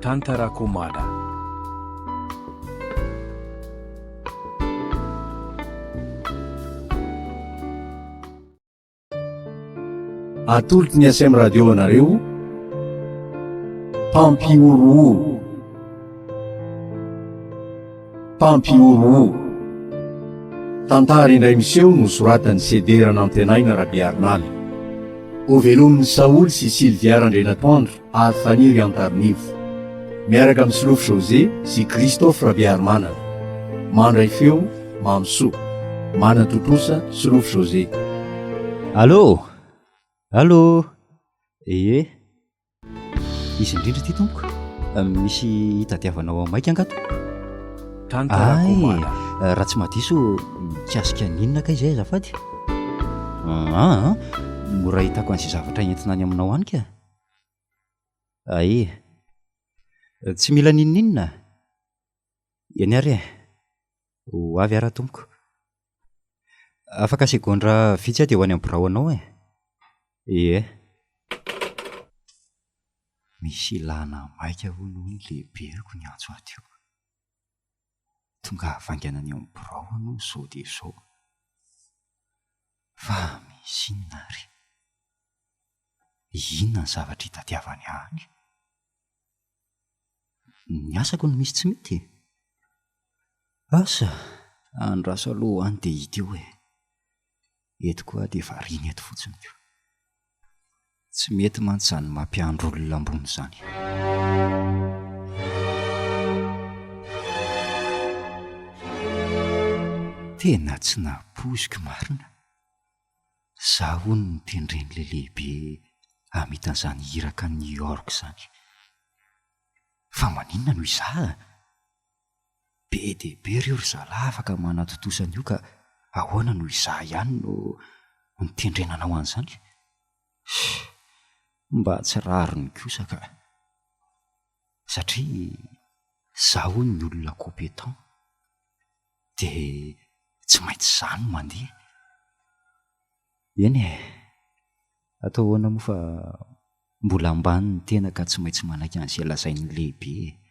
tantarako mada. Atolotra ny SM radio anareo Pampioro tantara indray miseho no soratany Sederana Antenaina Rabiarinaly ho velomin'ny Saoly sy Sylvia Randrenatoandro ary Faniry Antarinivo miaraka amin'ny Silofo José sy Christophe Rabiarimanana mandray feo Mamso manatotosa Silofo José. Allô izy indrindra ty tompoko, misy hitadiavanao amaika angato? Tantarako mada. Raha tsy madiso kiasika ninona ka izay azafady? Mora hitako an'izay zavatra entina any aminao any ka? Tsy mila ninninona. Eny ary ho avy ara tompoko. Afaka segondra vitsy dia ho any amin'ny birao anao misy ilana maika hono ny lehibeako ny antso aty io. Tonga havangana ny amin'ny birao no zao dia zao. Fa misy inona ry? Inona ny zavatra hitadiavany any? Ny asako no misy tsy mety. Asa andraso aloha any dia hita eo eto koa dia variany eto fotsiny io. Tsy mety mantsy zany mampiandro olona ambony zany. Tena tsy napoiziko marina. Zaho hono ny tendren'ilay lehibe amitan'izany hiraka New York zany. Fa maninona no izaha? Be dia be ireo ry zalahy afaka manatotosana io ka ahoana no izaha ihany no nitendrenanao an'izany? Mba tsy rariny kosa ka. Satria zaho ny olona compétent dia tsy maintsy zany mandeha. Eny atao ahoana moa fa mbola ambany ny tena ka tsy maintsy manaiky an'izay lazain'ny lehibe.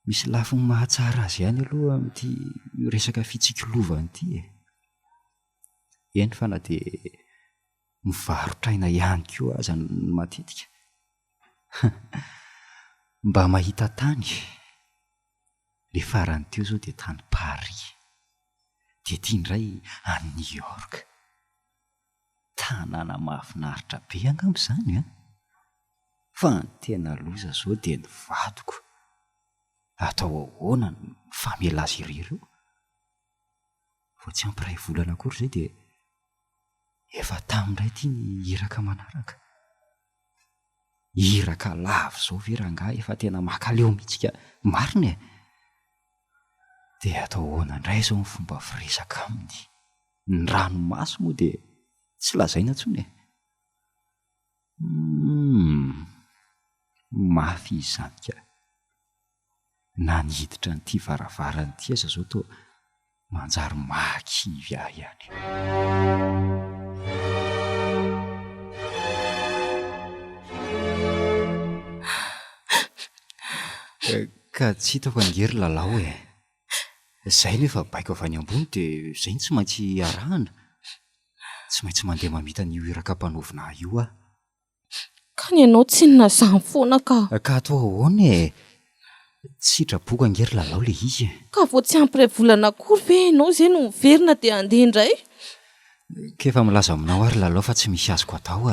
Misy lafiny mahatsara azy ihany aloha amin'ity resaka fitsikilovana ity. Eny fa na dia mivarotraina ihany koa aza ny matetika. Mba mahita tany. Le farany teo zao dia tany Paris. Dia ity indray any New York. Tanàna mahafinaritra be angamba izany fa ny tena loza zao dia ny vadiko. Atao ahoana ny famela azy ireo? Vao tsy ampiray volana akory izay dia efa tamindray ity ny hiraka manaraka. Hiraka lavo zao ve rangahy efa tena makaleo mihitsy ka marina. Dia atao ahoana indray zao ny fomba firesaka aminy? Ny ranomasy moa dia tsy lazaina intsony. Mafy izany ka. Na niditra n'ity varavarana ity aza zao toa manjary makivy ahy ihany. Ka tsy hitako angery lalao Zay nefa baiko avy any ambony dia zay tsy maintsy arahana. Tsy maintsy mandeha mamita ny hiraka mpanovina io aho. Ka ny ianao tsy ninazany foana ka. Ka atao ahoana Tsy sitraboka angery lalao le izy. Ka vao tsy ampiray volana akory ve ianao zay no miverina dia andeha indray? Kefa milaza aminao ary lalao fa tsy misy azoko atao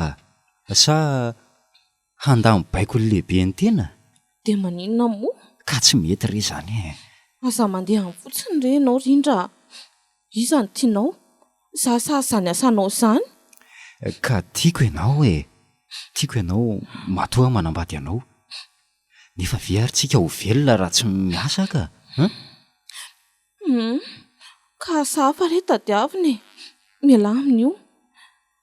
sa handamo baiko ny lehibe ny tena? Dia maninona moa? Ka tsy mety re zany Aza mandeha amin'ny fotsiny re ianao rindra. Iza no tianao? Zany asanao zany? Ka tiako ianao tiako ianao matoa manambady anao. Nefa ve ary tsika ho velona raha tsy miasa ka? Ka safa re tadiavina miala amin'io.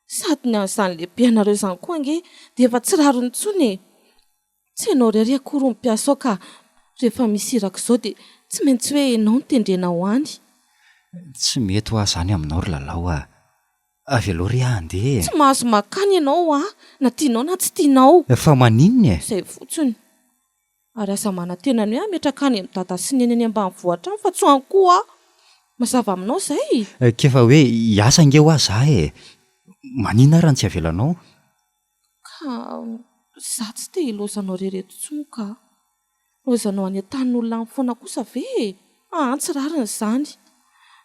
Sady ny an'izany lehibe anareo izany koa ange dia efa tsy rariny intsony. Tsy ianao irery akory mipiasa ao ka rehefa misy iraka izao dia tsy maintsy hoe ianao no tendrena ho any. Tsy mety ho ahy izany aminao ry lalao avy aloha ry andeha. Tsy mahazo makany ianao na tianao na tsy tianao. Fa maninona Izay fotsiny. Ary asa manantenany hoe ametraka any amin'ny dada sy neny any ambanivohitra any fa tsy hoany koa mazava aminao izay. Kefa hoe hiasa ingeo aho za manina raha tsy avelanao. Ka za tsy te hilozanao rereto intsony ka lozanao any an-tanin'olona amin'ny foana kosa ve antsy rariny izany.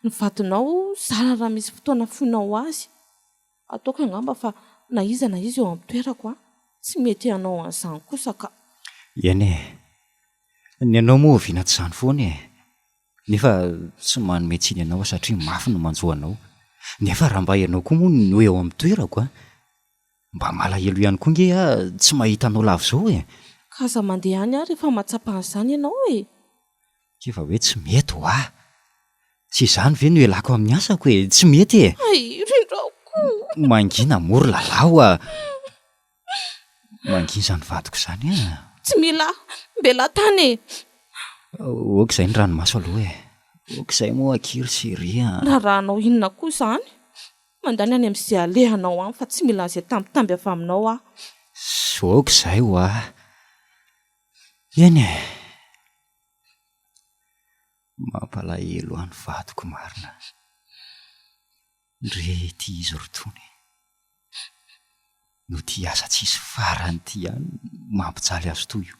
Ny vadinao zara raha misy fotoana foinao azy. Ataoko angamba fa na izy eo amin'ny toerako tsy mety anao an'izany kosa ka. Eny ny anao moa viana tsy izany foana nefa tsy manome tsiny anao satria mafy no manjoanao. Nefa raha mba ianao koa moa no eo amin'ny toerako mba malahelo ihany koa nge tsy mahita anao lavo zao Ka aza mandeha any rehefa mahatsapa an'izany ianao Kefa hoe tsy mety ho tsy izany ve no elako amin'ny asako tsy mety Ay, rindraoko. Mangina mory lalao mangina izany vadiko izany Tsy mila mbela tany okizay ny ranomaso aloha okizay moa akiry sery na rahanao inona koa izany mandany any amin'izay alehanao any fa tsy mila an'izay tambitamby avy aminao okizay ho eny mampalahelo any vadiko marina ndre ty izy rotony no ty asa tsisy farany ty any mampijaly azo toy io.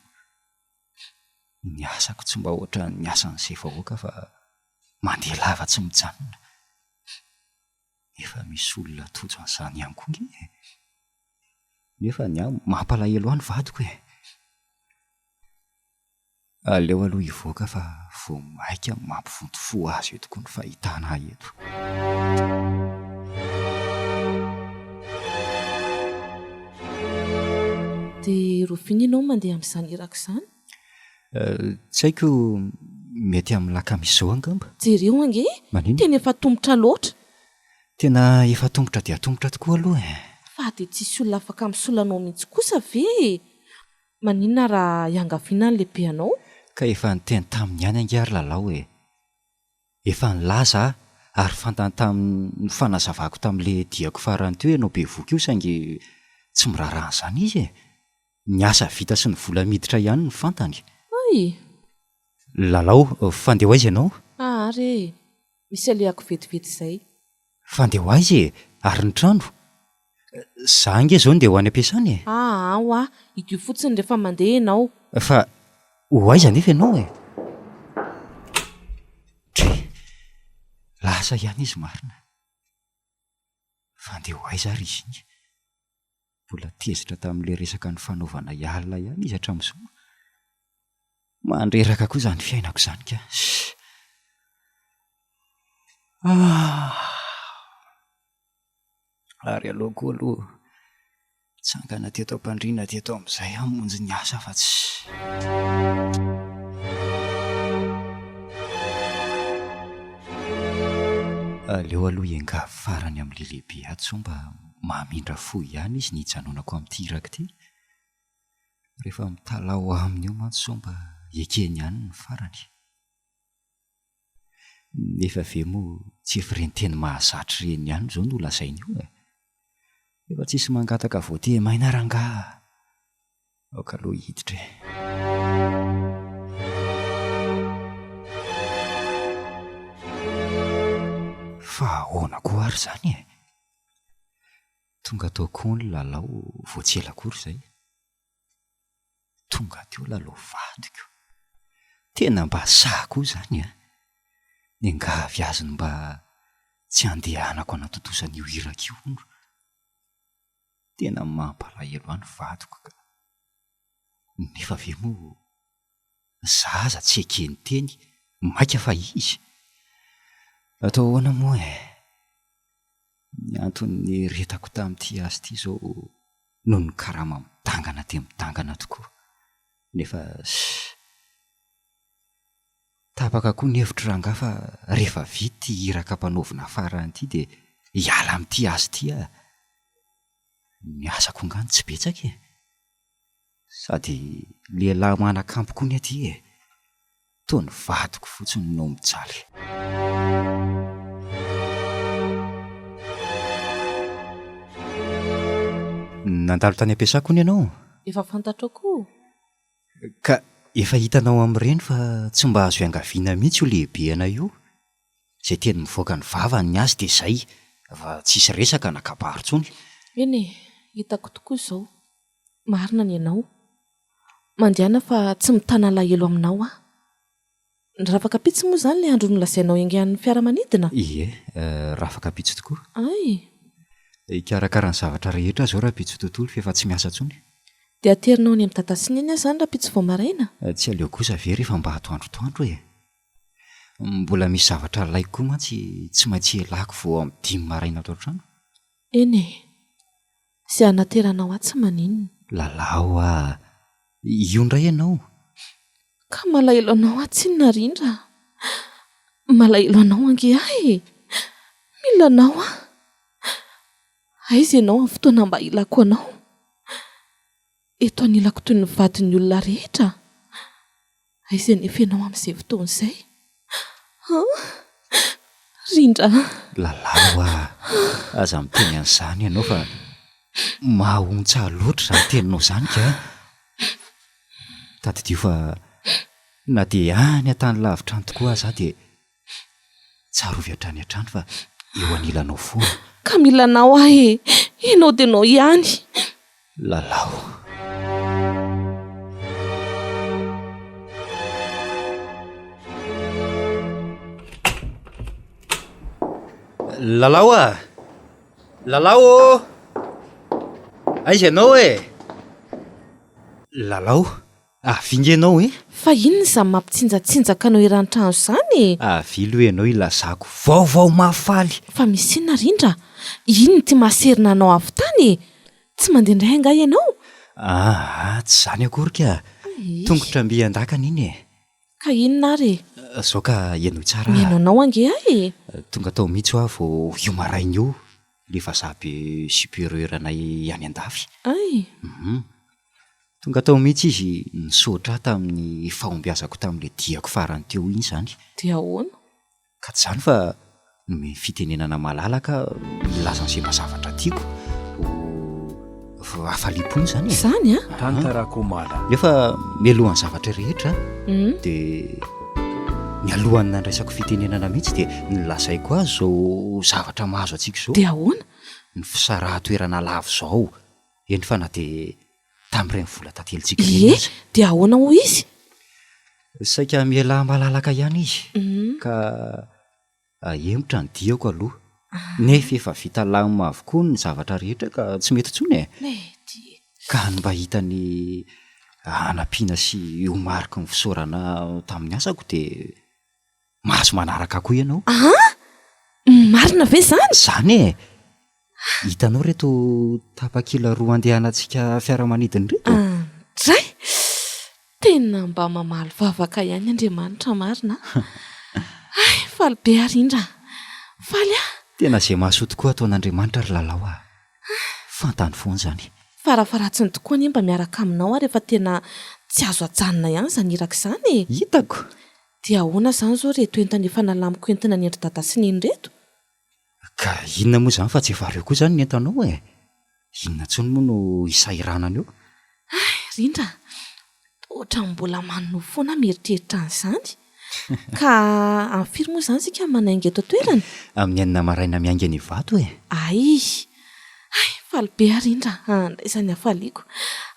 Ny asako tsy mba ohatra ny asan'izay vahoaka fa mandeha lava tsy mijanona. Efa misy olona tojo an'izany ihany koa nge nefa ny mampalahelo any vadiko aleo aloha hivoaka fa vao maika mampivontovò azy eto koa ny fahitana eto. dia rofiny ianao mandeha amin'izany iraka izany Tsy haiko mety amin'ny lakamisy angamba. jereo ange Manino? tena efa tombotra loatra Tena efa tombotra dia tombotra tokoa aloha fa dia tsisy olona afaka misolanao mihitsy kosa ve maninona raha iangaviana ny lehibeanao ka efa niteny tamin'ny any ange ary lalao efa nilaza ary fantany tamin'ny fanazavako tamin'ilay diako farany teo ianao be voky io saingy tsy miraharaha an'izany izy ny asa vita sy ny vola miditra ihany ny fantany. ay Lalao fandeho aiza ianao? ary misy alehako vetivety izay Fandeho aiza ary ny trano za nge zao ndeha ho any am-piasany ao ito fotsiny rehefa mandeha ianao fa ho aiza nefa ianao lasa ihany izy marina fandeha ho aiza ary izy iny mbola tezitra tamin'ilay resaka ny fanaovana alina ihany izy hatramin'izao mandreraka koa izany fiainako izany ka ary aloha koa aloha tsangana teto am-pandriana teto amin'izay hamonjy ny asa fa tsy aleo aloha enga farany amin'ny lehibe ato so mba mahamindra fo ihany izy ny hijanonako amin'ity iraka ity rehefa mitalao aminy eo mantsy so mba ekeny ihany ny farany nefa ve moa tsy efa ireny teny mahazatry ireny ihany zao no lazainy io efa tsisy mangataka voate maina rangaha aoka aloha hiditra fa ahoana koa ary izany tonga tao koa ny lalao voatselakory izay tonga teo lalao vadiko tena mba sahako izany ny angavy azony mba tsy andehanako anatotosany io iraka io no tena mampalahelo any vadiko ka nefa ve moa zaza tsy ekeny teny maika fa izy atao ahoana moa ny antony retako tamin'ity azy ity zao noho ny karama mitangana te mitangana tokoa nefa tapaka koa ny hevitra ranga fa rehefa vity iraka mpanaovina farany ity dia hiala amin'ity azy ity ny asako ngany tsy betsaka sady lehilahy manakampo koa ny aty toa ny vadiko fotsiny no mijaly nandalo tany am-piasako ny ianao efa fantatra koa ka efa hitanao amin'ireny fa tsy mba azo iangaviana mihitsy ho lehibeana io izay teny mivoaka ny vavany ny azy dia izay fa tsisy resaka nakabary tsony. eny hitako tokoa izao marina ny ianao mandehana fa tsy mitana lahelo aminao a ny rafaka pitsy moa izany ilay andro nolazainao ingan'ny fiaramanidina. Ie raha afaka pitso tokoa ay ikarakara ny zavatra rehetra zao raha pitso tontolo fa efa tsy miasa tsony. dia aterinao ny amin'ny tatasiny eny azy zany raha pitsy vao maraina. Tsy aleo kosa ve rehefa mba atoandrotoandro e mbola misy zavatra laiko koa mantsy tsy maintsy elako vao amin'ny 5 maraina ato an-trano. eny izay anateranao a tsy maninona. Lalao a io ndray ianao ka malahelo anao a tsy narindra malahelo anao ange ay milanao a aizy ianao amin'ny fotoana mba ilako anao eto anilako toy ny vadiny olona rehetra aizy anefa ianao amin'izay fotoana izay rindra. lalao a aza miteny an'izany ianao fa mahaontsaha loatra izany teninao izany ka tadidio fa na dia any an-tany lavitra any tokoa aza dia tsarovy hatrany hatrany fa eo anilanao foana. ka milanao ahy ianao dia nao ihany. Lalao lalao a lalao aiza ianao e lalao avinga ianao e fa inona izany mampitsinjatsinjaka anao iran-trano izany avilo ianao ilazako vaovao mafaly fa misy inona rindra inona ty mahaserina anao avy tany tsy mandeha indray anga ianao. tsy izany akory ka tongotra mbian-dakana iny e. ka inona ary zao ka ianao tsara mihaino anao ange ay tonga tao mihitsy aho vao io maraina io lefa zabe supérieurnay any an-dafy. ay tonga tao mihitsy izy nisotra tamin'ny fahombiazako tamin'ilay diako farany teo iny izany dia ahoana ka tsy izany fa nome fitenenana malalaka milaza n'izay mazavatra tiako afalipony izany izany a tantarako mala nefa mialohan'ny zavatra rehetra dia ny alohany nandraisako fitenenana mihitsy dia nilazaiko azy zao zavatra mahazo atsika izao dia ahoana ny fisaraha-toerana lavo izao eny fa na dia tamin'ireny vola tatelitsika ie dia ahoana ho izy saika miala malalaka ihany izy ka ahemotra ny diako aloha nefa efa vita lamina avokoa ny zavatra rehetra ka tsy mety tsony e ka ny mba hitany anampiana sy homariky ny fisaorana tamin'ny asako dia mahazo manaraka koa ianao. marina ve zany izany e hitanao reto tapakila roa andehanantsika fiaramanidiny reto dray tena mba mamaly vavaka ihany Andriamanitra marina ay faly be arindra faly a tena izay mahasoa tokoa ataon'Andriamanitra ry lalao a fantany foana izany farafaratsiny tokoa ny mba miaraka aminao a rehefa tena tsy azo ajanona ihany zany iraka izany hitako dia ahoana izany zao reto entana efa nalamiko entina ny endry dada sy niny reto ka inona moa izany fa tsy efa reo koa izany ny entanao e inona ntsony moa no isahiranany eo rindra ohatra mbola manno foana mieritreritra an'izany ka amin'ny firy moa izany sika manainga eto toerana amin'ny enina maraina miainga ny vato e ay faly be arindra andraisany hafaliako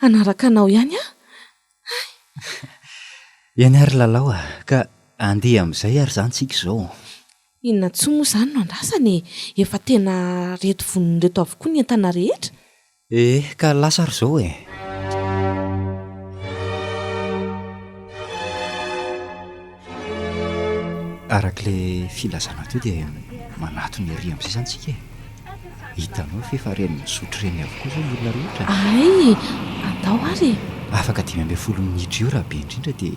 anaraka anao ihany a eny ary lalao a ka andeha amin'izay ary izany tsika izao inona tsoa moa izany no andrasany efa tena reto vonony reto avokoa ny entana rehetra ka lasa ry izao e arak'ilay filazana teo dia manato ny ary amin'izay zany tsika e hitanao fa efa reny misotro reny avokoa zao ny olona rehetra ay andao ary afaka 5 minitra io raha be indrindra dia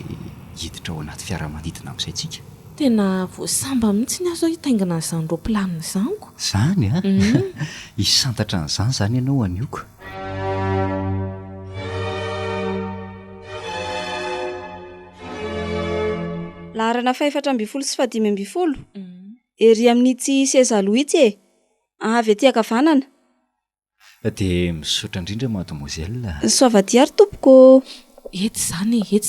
hiditra ao anaty fiaramanidina amin'izay tsika tena voasamba mihitsy ny azo hitaingana n'izany roplanina izaniko izany a hisantatra n'izany izany ianao anioko laharana 420 sy 520 ery amin'ity seza lohitsy e avy aty ankavanana dia misaotra indrindra mademoiselle soavaty ary tompoko ety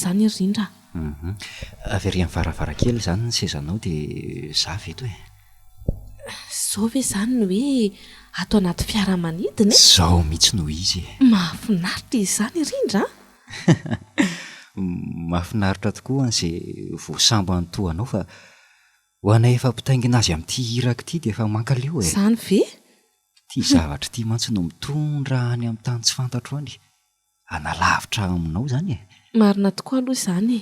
zany rindra. Avy ary amin'ny varavarakely zany ny sezanao dia za veto e. Zao ve zany no hoe atao anaty fiaramanidina e? Zao mihitsy no izy Mahafinaritra izy zany rindra. mahafinaritra tokoa an'izay voasambo anotoanao fa ho anay efa mpitaingina azy amin'ity hiraka ity dia efa mankaleo e. Zany ve? Ity zavatra ity mantsy no mitondra any amin'ny tany tsy fantatro any. Analavitra aminao zany e. Marina tokoa aloha izany e.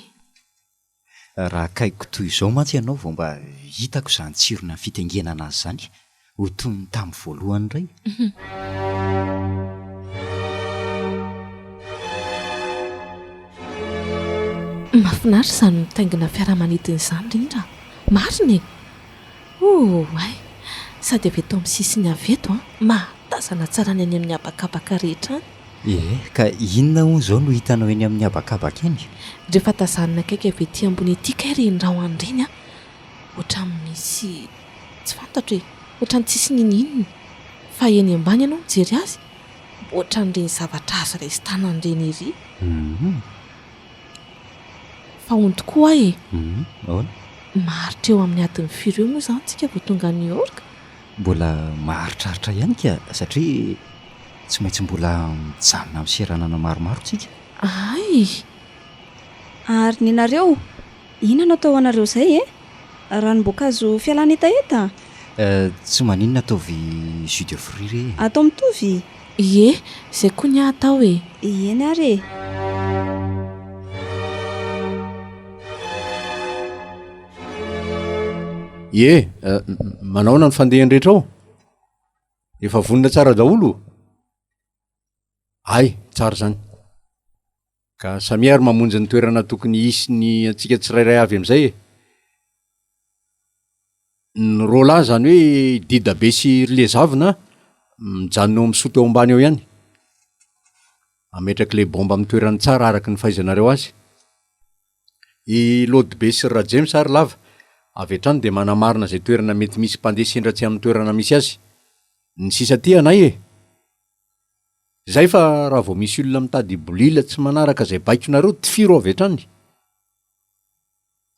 Raha kaiko toy izao mantsy ianao vao mba hitako izany tsirona fitengenana azy zany ho toy ny tamin'ny voalohany indray. Mahafinaritra izany mitaingina fiaramanidina izany rindra. Marina e. Ay, sady avy eto amin'ny sisiny avy eto mahatazana tsara ny any amin'ny habakabaka rehetra any. Ka inona hono izao no hitanao eny amin'ny habakabaka eny? Rehefa tazanina akaiky avy ety ambony ety kay rendrao andreny ohatra misy tsy fantatro hoe ohatra ny tsisy ninonina fa eny ambany ianao mijery azy ohatra n'ireny zavatra azo raisy tanan'ireny ery. Fa hono tokoa e. Maharitra eo amin'ny adiny 4 moa izany tsika vao tonga New York. Mbola maharitraritra ihany ka satria tsy maintsy mbola mijanona amin'ny seranana maromaro tsika. Ay, Ary ninareo, inona atao anareo izay e? Ranom-boankazo fialana etaeta? Tsy maninona ataovy jus de fruits re. Atao mitovy? Ie, izay koa ny atao e. Eny ary e. Manaona ny fandehany rehetra ao? Efa vonona tsara daholo? Ay, tsara zany. Ka samiary mamonjy ny toerana tokony hisy ny antsika tsirairay avy amin'izay e. Ny rola zany hoe didabe sy rilezavina mijanona eo amin'ny soto eo ambany eo ihany. Ametraka le bomba amin'ny toerany tsara araka ny fahaizanareo azy. I lodibe sy Rajames ary lava avy hatrany dia manamarina izay toerana mety misy mpandeha sendratsy amin'ny toerana misy azy. Ny sisa ty anay e. Zay fa raha vao misy olona mitady bolila tsy manaraka izay baikonareo tifiro avy hatrany.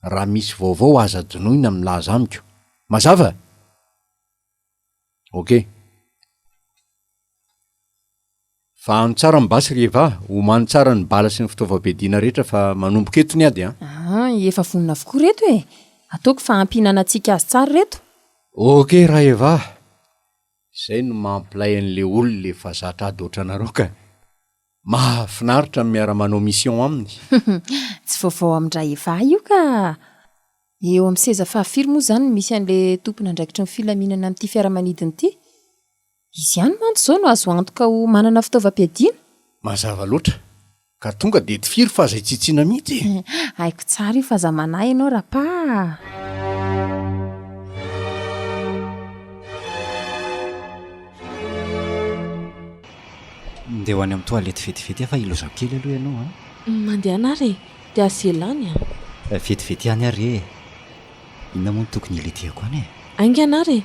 Raha misy vaovao aza donoina milaza amiko. Mazava? Okey. Fa any tsara mibasy reva, homany tsara ny bala sy ny fitaovam-piadiana rehetra fa manomboka eto ny ady Efa vonona avokoa reto e. Ataoko fa hampinana antsika azy tsara reto. Okey raha eva. Izay no mampilay an'le olona le fa zatra ady ohatranareo ka. Mahafinaritra ny miara-manao mission aminy. Tsy vaovao amindray efa io ka. Eo amin'ny seza fahafiry moa zany misy an'le tompona andraikitra ny filaminana amin'ity fiaramanidina ity. Izy ihany mantsy zao no azo antoka ho manana fitaovam-piadiana. Mazava loatra. Ka tonga dia tifiry fa zay tsitsiana mihitsy. Haiko tsara io fa za manahy ianao rapa. Ndeha ho any amin'ny toalety vetivety efa ilozako kely aloha ianao Mandeha anary dia azelany vetivety ihany ary e. Inona moa no tokony iletihako any e? Ainga anary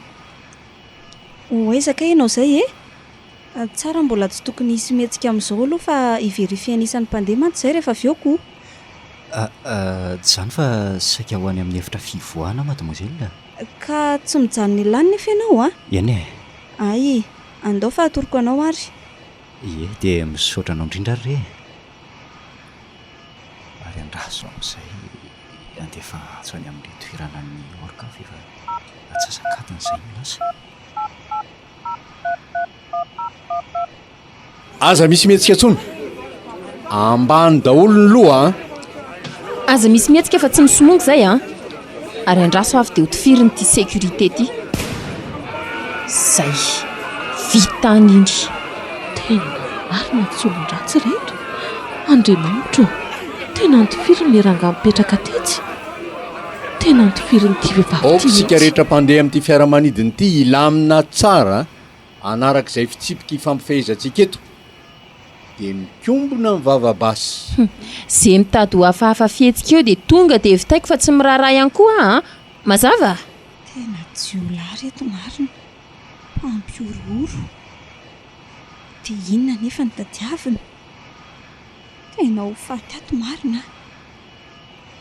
Hoaizaka ianao izay e? Tsara mbola tsy tokony hisy mihetsika amin'izao aloha fa iverifiana isan'ny mpandeha mantsy izay rehefa avy eo koa. Zany fa saika ho any amin'ny efitra fivoahana mademoiselle. Ka tsy mijanona ny lany nefa ianao Eny e. Ay, andao fa atoroko anao ary. Ie, dia misaotra anao indrindra re. Ary andraso amin'izay andefa atso any amin'ny toerana ny orka efa atsasakatiny izay milasa. Aza misy mihetsika tsony. Ambany daholo ny loha Aza misy mihetsika fa tsy misomongo zay Ary andraso avy dia ho tifiriny ty sécurité ty. Zay. Vitany indry. Tena marina tsy olon-dratsy reto. Andriamanitra, tena antifiriny le ranga mipetraka tetsy. Tena antifiriny ty vehivavy ty. Sika rehetra mpandeha amin'ity fiaramanidina ity ilamina tsara anaraka izay fitsipika ifampifehezantsika eto. Dia mikombona ny vavabasy. Zay mitady ho hafahafa fihetsika eo dia tonga dia evitaiko fa tsy miraharaha ihany koa Mazava? Tena jiolahy reto marina. Mpampiorooro. Dia inona nefa ny tadiavina? tena ho faty ato marina.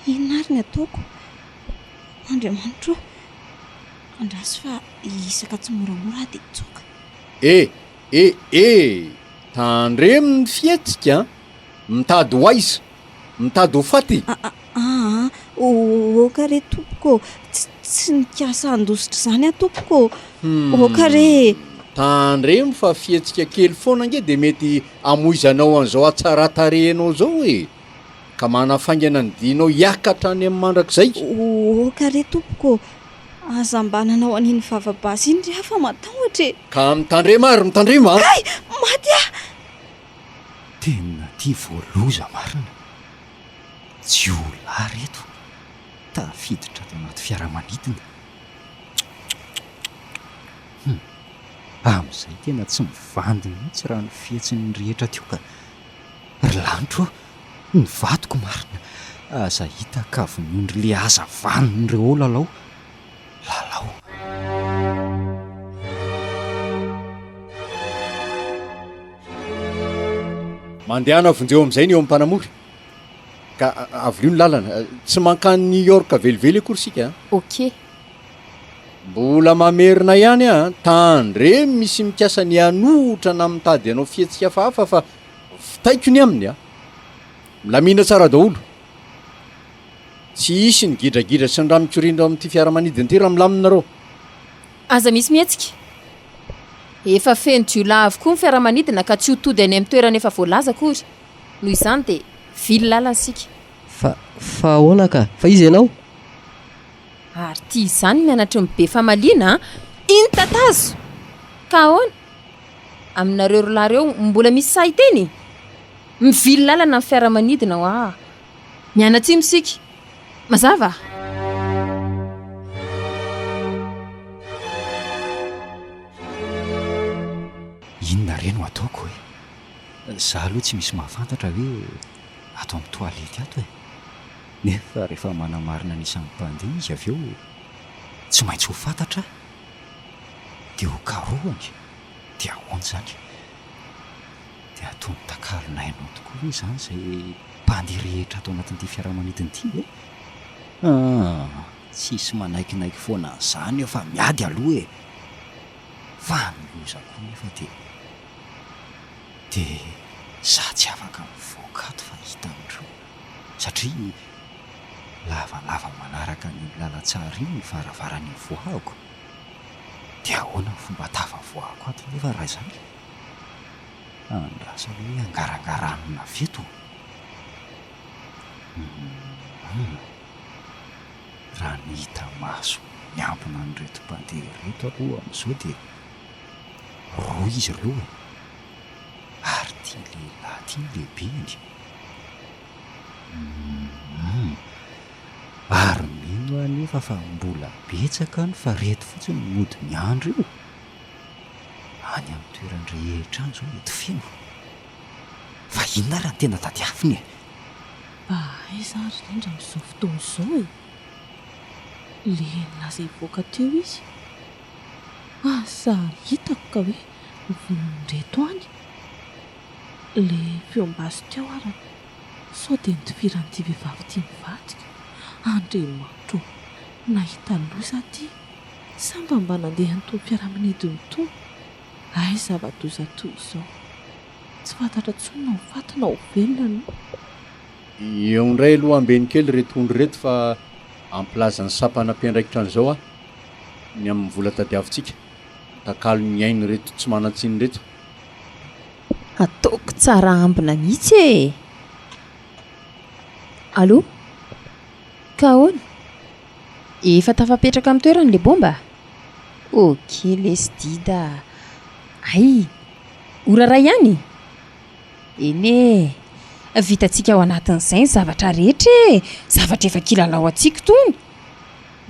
Inona ary ny ataoko? Andriamanitra, andraso fa isaka tsy moramora dia tsoka. Tandremo ny fietsika, mitady ho aiza, mitady ho faty. Oka re tompoko, tsy nikasa andositra izany a tompoko. Oka re. Tandremo fa fietsika kely foana nge dia mety amoizanao an'izao atsaratarehinao zao e, ka manafaingana ny dinao hiakatra any amin'ny mandrakizay. Oka re tompoko, azambananao an'iny vavabasy iny rehefa matahotra e. Ka mitandrema ary mitandrema. Ay, maty a! Tena tia voaloza marina. Tsy ola reto, tafiditra ato anaty fiaramanidina. Amin'izay tena tsy mivandy mihitsy raha ny fihetsin'ny rehetra teo ka ry lanitro ny vatoko marina. Aza hita kavon'ondry le aza vanin'ireo lalao. Mandehana vonjeo amin'izay ny eo amin'ny mpanamory ka avy ny lalana, tsy mankany New York velively akory sika. Ok. Mbola mamerina ihany a, tandremo misy mikasa ny hanohitra na mitady anao fihetsika hafa fa fitaiko ny aminy a, milamina tsara daholo. Tsy isy ny gidragidra sy ny raha mikorindra amin'ity fiaramanidina ity raha milaminareo. Aza misy mihetsika. Efa feno jiolahy avokoa ny fiaramanidina ka tsy ho tody any amin'ny toerana efa voalaza akory. Noho izany dia vily lalana sika. Fa ahoana ka? Fa izy ianao? Ary tia izany mianatra ny be famaliana. Iny tatazo. Ka ahoana? Aminareo roalahy ireo mbola misy saiteny. Mivily lalana amin'ny fiaramanidina ho mianatsy misika. Mazava? Inona re no ataoko e? Zaho aloha tsy misy mahafantatra hoe ato amin'ny toalety ato e. Nefa rehefa manamarina anisan'ny mpandeha izy avy eo tsy maintsy ho fantatra. Dia ho karohany. Dia ahoana izany? Dia ataony takalona hainao tokoa hoe izany izay mpandeha rehetra ato anatin'ity fiaramanidina ity e. Tsisy manaikinaiky foana an'izany efa miady aloha e. Fa miloza koa nefa dia za tsy afaka mivoaka ato fa hitan'ireo satria lavalava manaraka ny lalantsara iny ny varavaran'ny voahako. Dia ahoana ny fomba tafavoahako ato nefa raha izany? Andrasa hoe angarangaranina veto. Raha ny hita maso miampina an'ireto mpandeha reto aloha amin'izao dia roa izy ireo e. Ary tia lehilahy tia lehibeny. Ary mino anefa fa mbola betsaka ny fareto fotsiny mody miandro io. Any amin'ny toerany rehetra any izao mety feno. Fa inona raha ny tena tadiafiny e? Aiza ary indrindra amin'izao fotoana izao e. Le nilaza hivoaka teo izy. Asa hitako ka hoe reto any. Le feom-bazo teo ary sao dia nitoviran'ity vehivavy ity mivadika. Andriamanitra, nahita loza ty. Samba mba nandeha nytony fiaramanidiny tony. Ay zava-doza toy izao. Tsy fantatra tsony na ho faty na ho velona. Eo indray aloha ambeny kely retondry reto fa ampilazan'ny sapana mpiandraikitra an'izao ny amin'ny vola tadiavintsika. Takalo ny ainy reto tsy manatsiny reto. Ataoko tsara ambina mihitsy e. Allo? Ka ahoana? Efa tafapetraka amin'ny toerana le bomba? Ok, lesdida. Ay, ora ray ihany? Ene, vitantsika ao anatin'izay ny zavatra rehetra e. Zavatra efa kilalao antsika tony.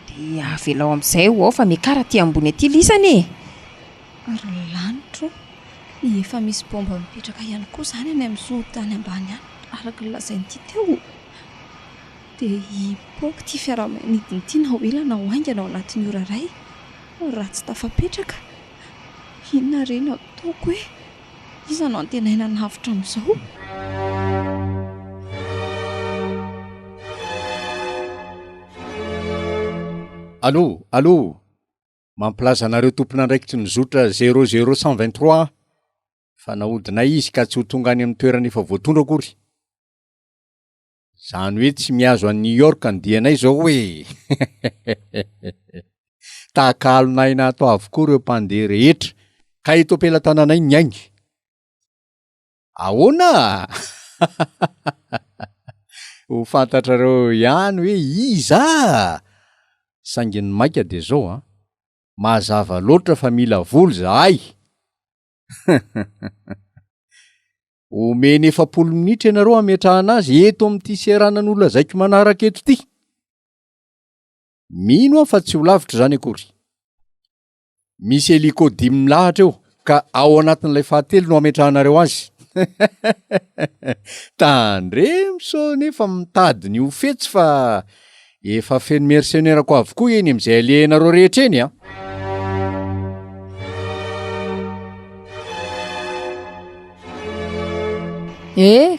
Dia avelao amin'izay ho ao fa miakara aty ambony aty lisany e. Ary lanitro, efa misy bomba mipetraka ihany koa izany any amin'izao tany ambany any, araka ny lazain'ity teo. Dia hipoaka ity fiaramanidina ity na ho ela na ho aingana ao anatin'ny ora iray. Raha tsy tafapetraka, inona re no ataoko e? Iza no antenaina navitra amin'izao? Allo mampilaza anareo tompon'andraikitry ny zotra 00123 fa nahodina izy ka tsy ho tonga any amin'ny toerana efa voatondra akory. Zany hoe tsy miazo a New York ny dianay zao hoe takalonay na atao avokoa ireo mpandeha rehetra ka eto ampelantananay ny ainy. Ahoana? Ho fantatrareo ihany hoe iza? Saingy ny maika de zao mazava loatra fa mila voly zahay. Omeny 7 minitra ianareo ametrahana azy eto amin'ity seranan'olona zaiko manaraka eto ty. Mino fa tsy ho lavitra zany akory. Misy heliko 10 milahatra eo ka ao anatin'ilay 7 no ametrahanareo azy. Tandremso nefa mitady ny ho fetsy fa efa feno mercenaire ko avokoa eny am'izay alehanareo rehetra eny a.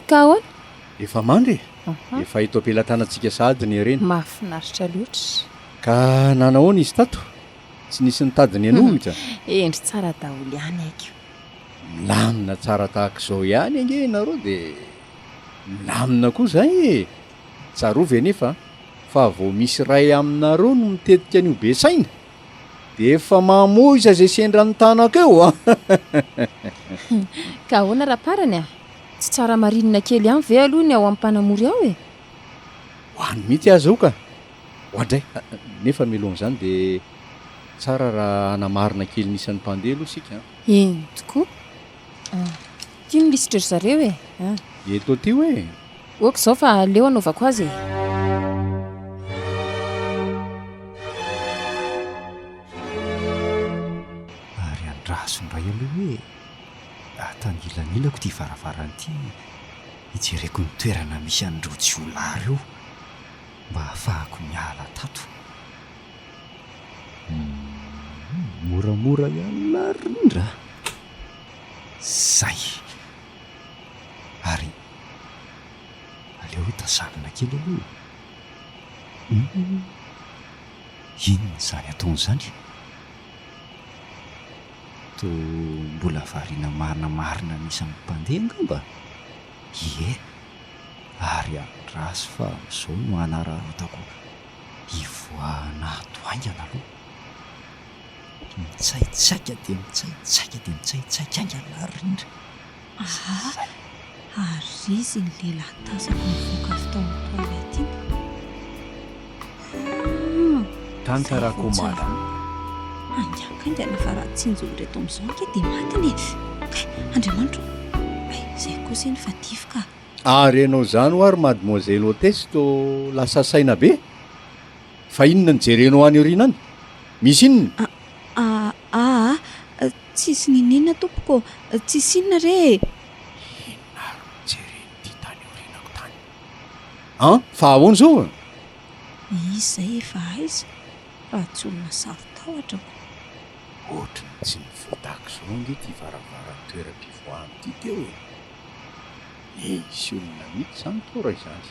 Ka ahoana? Efa mandry. Efa ito ampelantanantsika sady ny reny. Mahafinaritra loatra. Ka nanahoana izy tato? Tsy nisy nitadiny anohitra. Endry tsara daholo ihany aiko. Milamina tsara tahaka izao ihany ange nareo de milamina koa zay e. Tsarovy anefa fa vao misy ray aminareo no mitetika an'io be saina de efa mamoiza zay sendra ny tanaka eo a. Ka ahoana raparany a? Tsy tsara marinina kely ihany ve aloha ny ao amin'ny mpanamory ao e? Hoany mihitsy azy ao ka. Hoandray nefa milohan'izany de tsara raha anamarina kely nisan'ny mpandeha aloha sika. Eny tokoa. Tiany lisitra ry zareo e. Eto ty hoe. Oka izao fa leo anaovako azy e. Ary andrasondray aloha hoe atangilanilako ty varavaran'ity hijereko ny toerana misy an'ireo jiolary io mba ahafahako miala tato. Moramora ihany larindra zay. Ary aleo hitazanana kely aloha. Inona zany ataon'izany? To mbola variana marina nisan'ny mpandeha ngamba? Ie, ary andrasy fa zao no anararotako ivoahana ato aingana aloha. Mitsaitsaika de mitsaitsaika aingana larindra. Ary izy ny lehilahy tazako mivoaka avy tao amin'ny toilette iny. Tantarako mara. Angankangana fa raha tsinjony reto amin'izao anke dia matiny. Andriamanitro, izay kosa eny fa difoka. Ary ianao zany ho ary mademoiselle hôtesse to lasa saina be? Fa inona ny jerenao any aoriana any? Misy inona? Tsisy ninina tompoko, tsisy inona re. Inaro jereny ty tany aorianako tany. Fa ahoana zao? Izay efa aiza raha tsy olona sarotahotra ko. Ohatrany tsy nifotako zao nge ty varavaran'ny toeram-pivoahana ty teo e. Misy olona mihitsy zany to raha izany.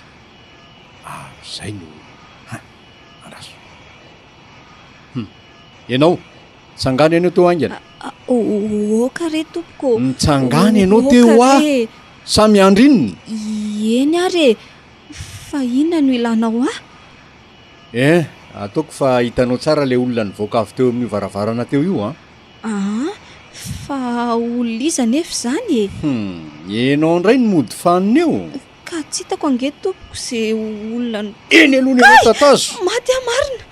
Ary zay no andraso. Ianao tsangana ianao teo aingana. Oka re tompoko. Mitsangana ianao teo a. Samy andro inona? Eny ary fa inona no ilanao ataoko fa hitanao tsara le olona nivoaka avy teo amin'ny varavarana teo io fa olona iza nefa zany e. Enao indray ny mody fanina eo. Ka tsy hitako ange tompoko izay olona eny aloha ny anao tatazo. Maty amarina.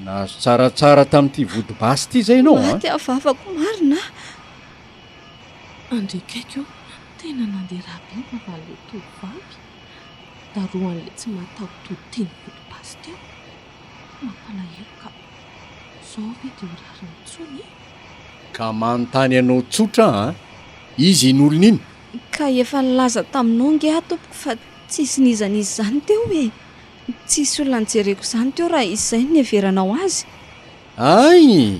Nazo tsaratsara tamin'ity vody basy ity zay ianao Maty avavako marina. Andrikaiko tena nandeha rabe maval'le tovavy daroan'le tsy matahototy ny vody basy teo. Mampalahelo ka zao ve dia horary mitsony ka manontany ianao tsotra izy iny olona iny. Ka efa nilaza taminao nge tompoko fa tsisy nizan'izy zany teo e. Tsisy olona nijereko zany teo raha izay ny everanao azy. Ay,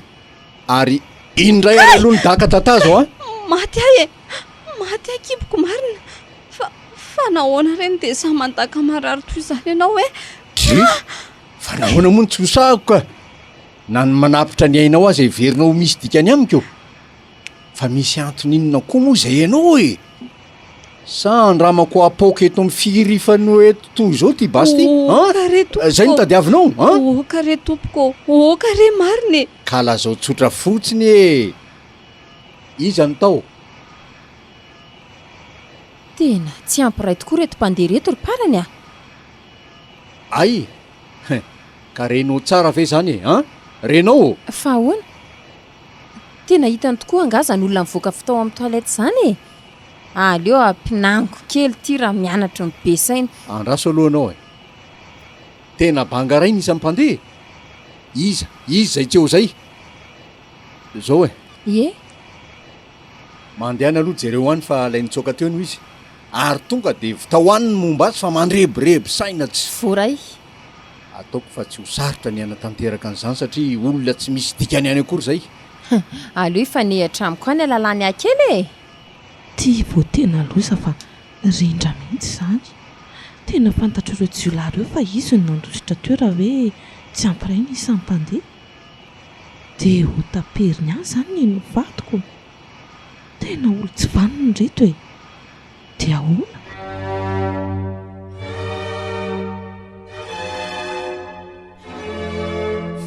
ary indray ary aloha ny daka tatazo Maty ahy e. Maty akiboko marina. Fa nahoana reny dia sa mandaka marary toy izany ianao e. fa nahoana moa ny tsy hosahako ka na ny manapitra ny ainao azy iverinao misy dikany amiko fa misy antony inona koa moa izay ianao e sa andramako apaoka eto amin'ny fihirifano eto toy izao ty basy ty kare tompoko zay no tadiavinao a kare tompoko kare mariny ka lazao tsotra fotsiny e iza ny tao tena tsy ampiray tokoa reto mpandeha reto ry parany a ay ka renao tsara ve zany e renao fa ahoana tena hitany tokoa angazany olona mivoaka fitao amin'ny toilette zany e aleo ampinango kely ty raha mianatra ny be saina andraso alohanao e tena bangaraina iza mpandeha iza zay tsy eo zay zao e ie mandehana aloha jereo any fa alay nitsoaka teo no izy ary tonga de vitahoaniny momba azy fa mandrebireby saina tsy voray ataoko fa tsy ho sarotra ny anatanteraka an'izany satria olona tsy misy dikany any akory zay aleo ifanehatra amiko any alalany akely e ty vo tena loza fa rindra mihitsy zany tena fantatra ireo jiolahy reo fa izy ny nandositra toera hoe tsy ampiray ny isan'ny mpandeha de ho taperiny azy zany ny novadiko tena olo tsy vaniny reto e de ahoana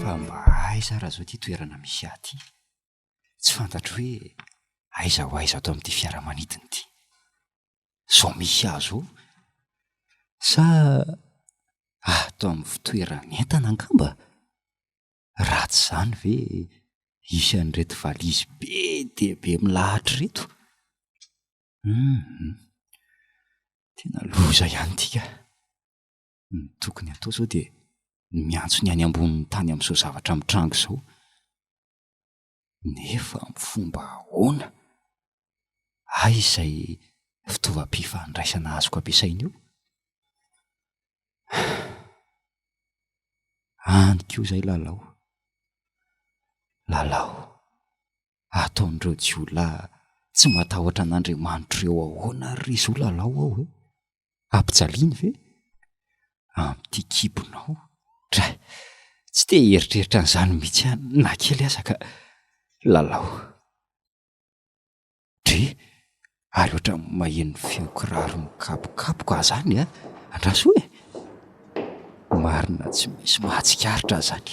fa mba aiza raha zao ty toerana misy aty tsy fantatro hoe aiza ho aiza ato amin'ity fiaramanidiny ity zao misy azo sa ato amin'ny fitoerany entana angamba ratsy zany ve isan'reto valizy be dia be milahatra reto tena loza ihany tika ny tokony atao zao dia miantso ny any amboniny tany amin'izao zavatra mitrango zao nefa amin'ny fomba ahoana ay izay fitaovam-pifandraisana azoko ampiasaina io anyko izay lalao ataon'ireo jiolahy tsy matahotra an'Andriamanitra eo ahoana ry zao lalao ao e ampijaliany ve amin'ity kibonao dra tsy te heritreritra an'izany mihitsy na kely aza ka lalao dre ary ohatra maheno feo kiraro mikapokapoka zany andraso e marina tsy misy mahatsikaritra zany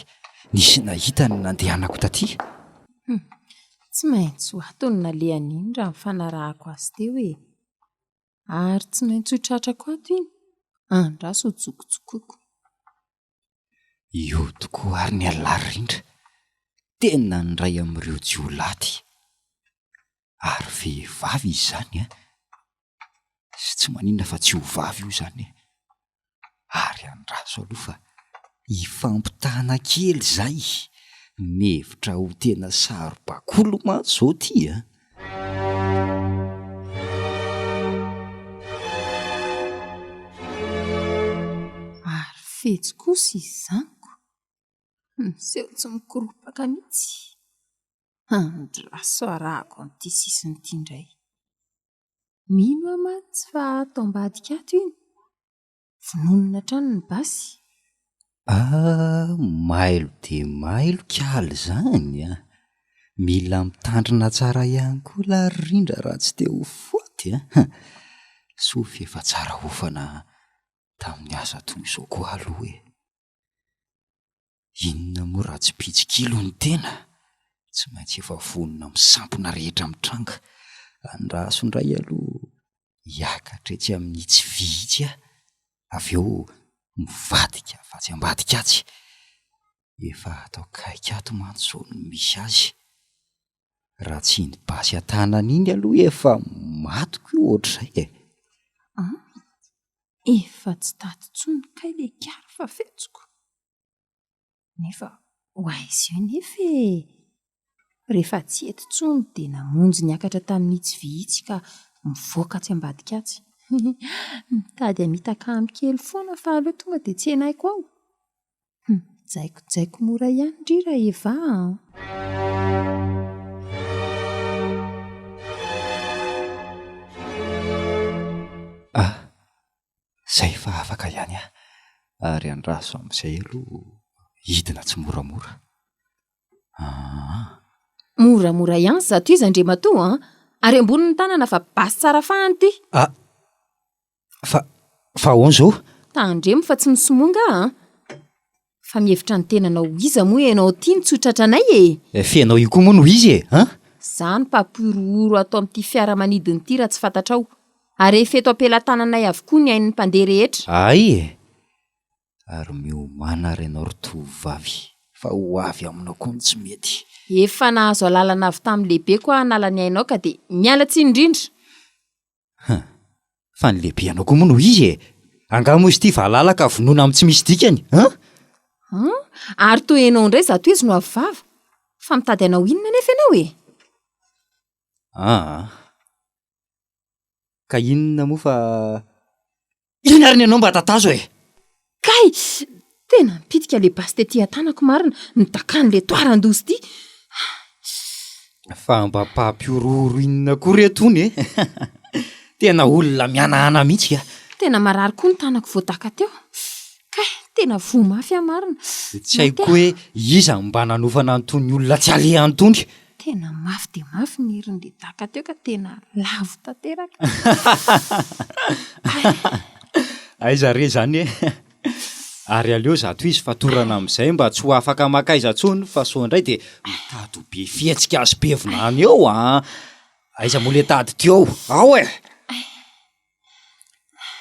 nisy nahita ny nandehanako taty tsy maintsy ho atony nalehany iny raha mifanarahako azy teo e ary tsy maintsy ho tratrako ato iny andraso ho tsokotsokoko io tokoa ary ny alary rindra tena nyray amin'ireo jiolaty ary vehivavy izy zany sy tsy maninona fa tsy ho vavy io zany ary andraso aloha fa hifampitana kely zay mevitra ho tena saro-bakolo mantsy zao ty ary fetsy kosa izy zaniko miseho tsy mikoropaka mihitsy andraso arahako amin'ity sisiny ity indray mino amatsy fa atao ambadika ato iny vononina trano ny basy mailo de mailo kaly zany mila mitandrina tsara ihany koa lary rindra raha tsy te ho foty sofy efa tsara hofana tamin'ny asa toy izao koa aloha inona moa raha tsy pitsikilo ny tena tsy maintsy efa vonona misampona rehetra mitranga andrasondray aloha hiakatra etsy amin'ny tsy vitsy avy eo mivadika afatsy ambadika atsy efa atao kaikato mantsy zao no misy azy raha tsy ny basy an-tanana iny aloha efa matoko io ohatr'izay efa tsy taty tsony kay le kary fa fetsoko nefa ho aizy io nefa rehefa tsy eto tsony dia namonjy niakatra tamin'ny tsy vitsy ka mivoaka tsy ambadika atsy mitady amitaka amin'ny kely foana fa aleo tonga dia tsy enaiko ao jaiko mora ihany ndry raha eva zay fa afaka ihany ary andraso amin'izay aloha hidina tsy moramora. Moramora ihany zato izy Andriamatoa an, ary amboniny tanana fa basy tsara fahany ty. Fa ahoana zao? Tandremo fa tsy misomonga an. Fa mihevitra ny tenanao iza moa ianao tia nitsotratra anay Fianao io koa moa no izy e. Zany mpampirooro atao amin'ity fiaramanidiny ity raha tsy fantatrao. Ary efeto ampelantananay avokoa ny ain'ny mpandeha rehetra. Ay, ary miomana renao ry tovovavy, fa ho avy aminao koa ny tsy mety. Efa nahazo alalana avy tamin'ny lehibe koa hanala ny ainao ka dia miala tsiny indrindra. Fa ny lehibe anao koa moa no izy e. Angamo izy ity vahalala ka vonoina amin'ny tsy misy dikany. Ary toy ianao indray zato izy no avy vava. Fa mitady anao inona nefa ianao e? Ka inona moa fa... Ina ary ny anao mba tatazo e? Kay! Tena mipitika le basy tetỳ an-tanako marina nidakany le toaran-dozy ity. Fa mba mpampiororo inona koa retony e? Tena olona mianahana mihitsy ka. Tena marary koa ny tanako voadaka teo. Kay, tena vo mafy marina. Tsy haiko hoe iza mba nanofana antony olona tsy aleha antony. Tena mafy dia mafy ny herin'le daka teo ka tena lavo tanteraka. Aiza re zany e? Ary aleo zato izy fatorana amin'izay mba tsy ho afaka makaiza tsony fa so indray dia mitady be fihetsika azy pevina eo Aiza moa le tady teo? Ao e!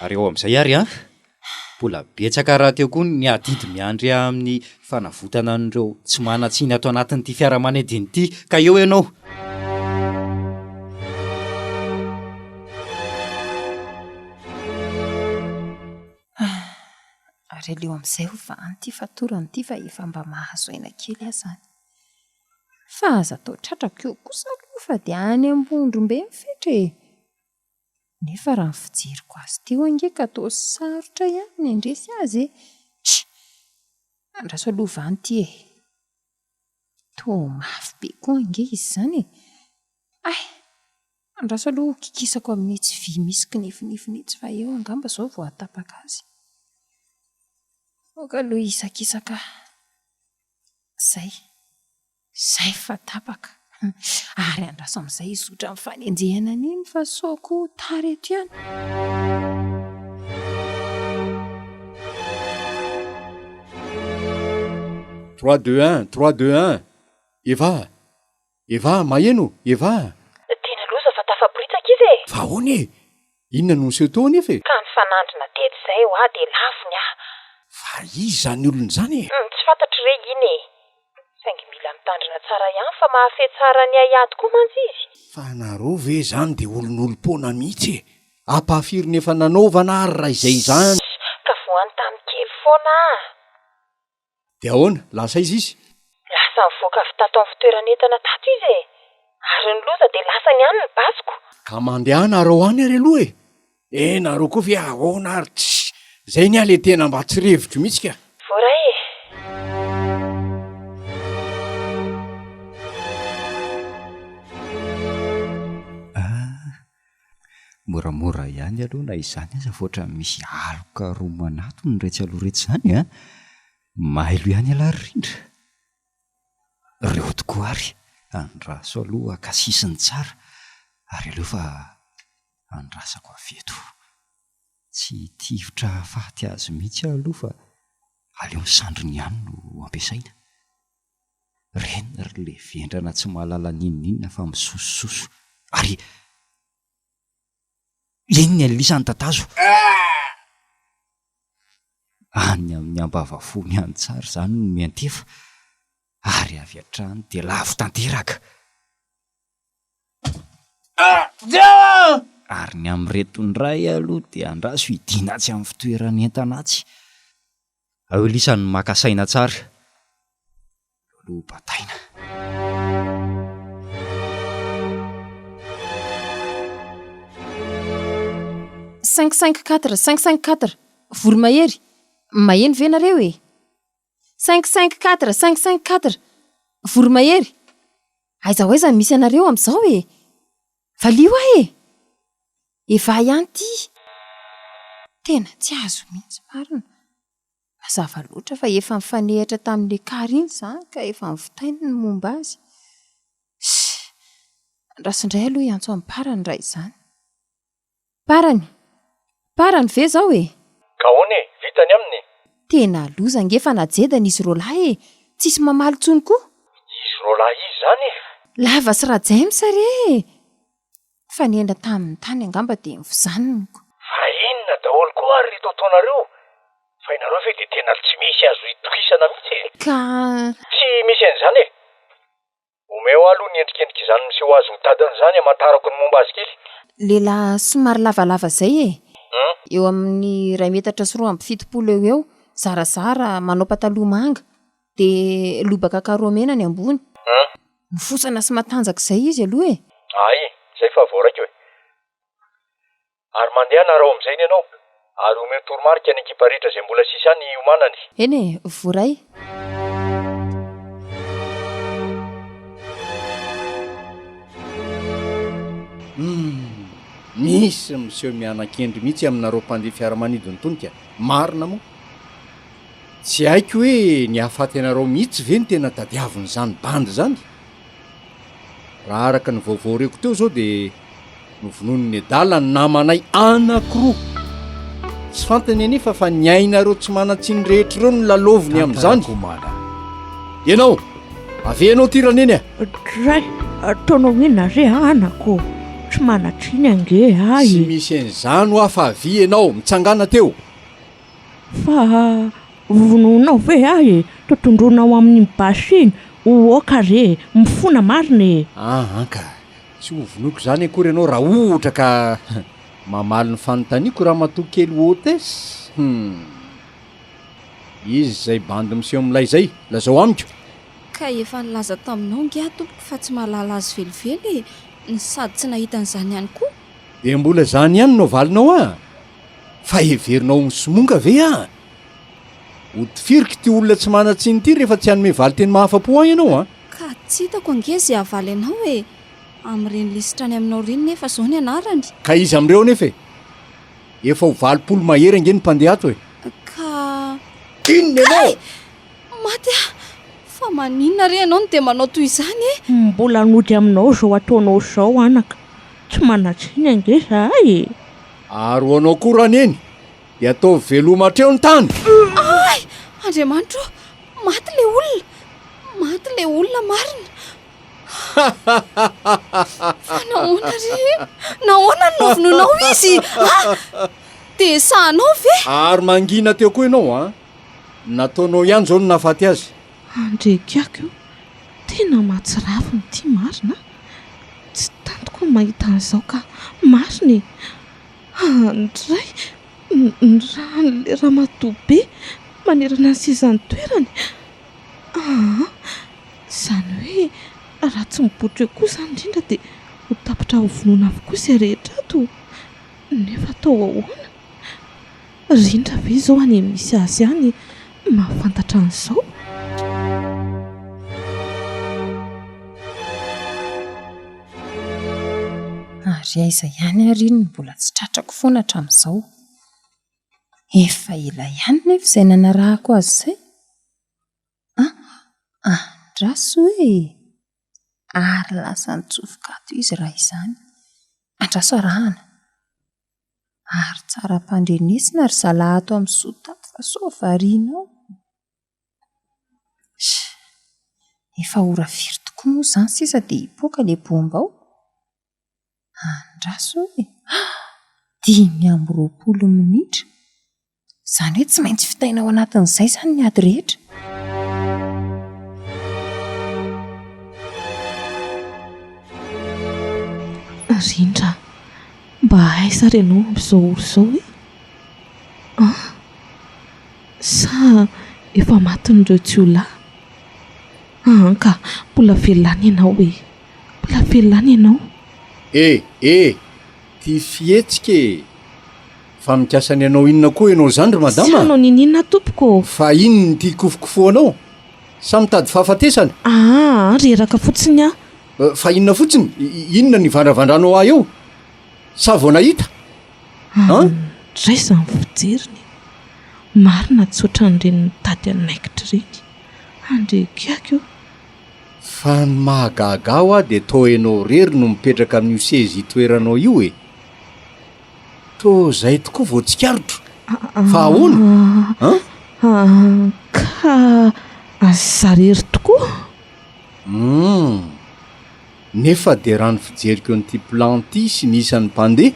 Ary eo amin'izay ary mbola betsaka raha teo koa ny adidy miandry amin'ny fanavotana an'ireo tsy manatsiny ato anatin'ity fiaramanidiny ity ka eo ianao. Ary aleo amin'izay ho vahany ity fatorany ity fa efa mba mahazo aina kely azy zany. Fa aza atao tratrako eo kosa aloha fa dia any ambondrombe mifetra e. Nefa raha ny fijeriko azy teo angeka atao sarotra ihany ny andresy azy e. Andraso aloha vany ity e. Toa mafy be koa ange izy zany e. Andraso aloha kikisako amin'ny tsy vy misy kinifinifiny itsy fa eo angamba zao vao atapaka azy. Oka aloha isakisaka. Zay fa tapaka. Ary andraso amin'izay izotra amin'ny fanenjehana an'iny fa soko tareto ihany. 3-2-1, 3-2-1. Eva, maheno, Eva. Tena loza fa tafaporitsaka izy e. Fa ahoana e? Inona no niseho teo nefa e? Ka ny fanandrina tety izay ho dia lafiny Fa izy zany olona zany e? Tsy fantatro re iny e. Saingy mila mitandrina tsara ihany fa mahafehy tsara ny aiady koa mantsy izy. Fa nareo ve zany dia olon'olom-pona mihitsy e? Ampafiry efa nanaovana ary raha izay zany. Ka voany tamin'ny kely foana Dia ahoana? Lasa izy? Lasa mivoaka avy tato amin'ny fitoeran'entana tato izy e. Ary ny loza dia lasa ny any ny basiko. Ka mandehana nareo any ary aloha e? Nareo koa ve ahoana ary zay ny ale tena mba tsy revitro mihitsy ka. Voray e. Moramora ihany aloha na izany aza voatra misy aloka roa manato ny retsy aloha retsy zany mailo ihany alary rindra. Reo tokoa ary andraso aloha akasisiny tsara ary aleo fa andrasako aveto. Tsy tivitra faty azy mihitsy aloha fa aleo misandriny ihany no ampiasaina. Reny ry le vendrana tsy mahalala ninona fa misosososo ary iny ny alisan'ny tatazo. Any amin'ny ambavafony any tsara zany no miantefa ary avy hatrany dia lavo tanteraka. Ary ny amin'retony ray aloha dia andraso hidina tsy amin'ny fitoerany entanatsy. Ao elisany makasaina tsara. Aloha bataina. 5-5-4, 5-5-4. Voromahery. Maheno ve nareo e? 5-5-4, 5-5-4. Voromahery. Aiza ho aiza misy anareo amin'izao e? Valio aho e. Efa ihany ty. Tena tsy azo mihitsy marina. Mazava loatra fa efa mifanehitra tamin'le kary iny izany ka efa mivitainy ny momba azy. Rasindray aloha iantso amin'ny parany ray izany. Parany ve zao e? Ka hoane, vitany aminy. Tena loza ngefa najedana izy rolahy e. Tsisy mamaly tsony koa. Izy rolahy izy zany e. Lava sy James re. Fa nenda tamin'ny tany angamba dia mivizaniko. Fa inona daholo koa ary ito ataonareo? Fa ianareo ve dia tena tsy misy azo itokisana mihitsy e. Ka Tsy misy an'izany e. Omeo aloha ny endrikendrika izany miseho azo ho tadiny izany hamantarako ny momba azy kely. lehilahy somary lavalava zay e. Eo amin'ny 2.7 eo, zarazara, manao pataloha manga, dia lobaka karomena ny ambony. Mifosana sy matanjaka izay izy aloha e. Ay, izay fa voaraika hoe. Ary mandeha na raha amin'izay ianao. Ary omeo toromarika ny ekipa rehetra izay mbola sisa ny omanany. Eny e, voray. Misy miseho mianan-kendry mihitsy aminareo mpandeha fiaramanidiny tonika. Marina moa. Tsy haiko hoe ny hahafaty anareo mihitsy ve ny tena tadiavin'izany bandy zany. Raha araka ny vaovao reko teo zao dia novonon'ny adala ny namanay anankiroa. Tsy fantany anefa fa ny ainareo tsy manatsiny rehetra ireo no laloviny amin'izany. Komada. Ianao, aveanao tiraneny a? Dray, ataonao inona re anako? Tsy manatriny ange Tsy ay. misy an'izany ho afa avy ianao mitsangana teo. Fa vononao ve ay? Totondronao amin'ny basiny, oka re, mifona marina e. Ka tsy hovonoko zany akory ianao raha ohatra ka mamaly ny fanontaniako raha matoa kely hôtesy. Izy zay bandy miseho amin'ilay zay, lazao amiko. Ka efa nilaza taminao ngia tompoko fa tsy mahalala azy velively ny sady tsy nahita an'izany ihany koa. Dia mbola zany ihany no valinao a. Fa heverinao misomonga ve a? Hotifirika ty olona tsy manatsiny ty rehefa tsy hanome valy teny mahafa-po any ianao a. Ka tsy hitako ange zay havaly anao e. Amin'ireny lisitrany aminao reny nefa zao ny anarany. Ka izy amin'ireo nefa e. Efa ho 20 mahery ange ny mpandeha ato e. Ka Inona ianao? maty a. Fa maninona re ianao no dia manao toy izany e. Mbola nody aminao zao ataonao zao anaka. Tsy manatriny ange zay. Ary ho anao koa raha neny dia atao velomatreo ny tany. Ay, Andriamanitro, maty le olona. Maty le olona marina. Fa nahoana re? Nahoana ny novinonao izy? Dia sahanao ve? Ary mangina teo koa ianao a. Nataonao ihany zao no nahafaty azy. Andrekako io, tena mahatsiraviny ty marina. Tsy tantoko ny mahita an'izao ka marina e. Andray ny ran'le ramatoabe manerana ny sisany toerany. Izany hoe raha tsy mibotra eo koa izany indrindra dia ho tapitra ho vonoina avokoa izay rehetra ato. Nefa atao ahoana? Rindra ve izao any misy azy any mahafantatra an'izao? Ary aiza ihany ary ny mbola tsy tratrako foana hatramin'izao. Efa ela ihany nefa izay nanarahako azy izay. Andraso hoe ary lasa nitsofokato izy raha izany. Andraso arahana. Ary tsara mpandrenesina ry zalahato amin'ny sotato fa so varianao. Efa ora firy tokoa moa izany sisa dia hipoaka ilay bomba ao. Andraso hoe 5:20 minitra. Izany hoe tsy maintsy fitaina ao anatin'izay izany ny ady rehetra. Rindra, mba aiza renao amin'izao olo izao e? Sa efa matin'ireo tsiolahy? Ka mbola velona ianao e. Mbola velona ianao. Ty fihetsika e. Fa mikasany ianao inona koa ianao zany ry Tsy madama? anao ninina tompoko. Fa inona ty kofokofoanao? Sa mitady fahafatesana? Reraka fotsiny a. Fa inona fotsiny? Inona ny vandravandranao ahy eo? Sa vao nahita? Dray izany fijeriny. marina tsotra nyreny tady anaikitra reny andrekiako io fa ny mahagaga ao a dia to ianao rery no mipetraka amin'io sezy toeranao io e to zay tokoa vao tsikaritro fa ahoana ka zarery tokoa nefa dia raha ny fijeriko an'ity planty sy nisan'ny mpandeha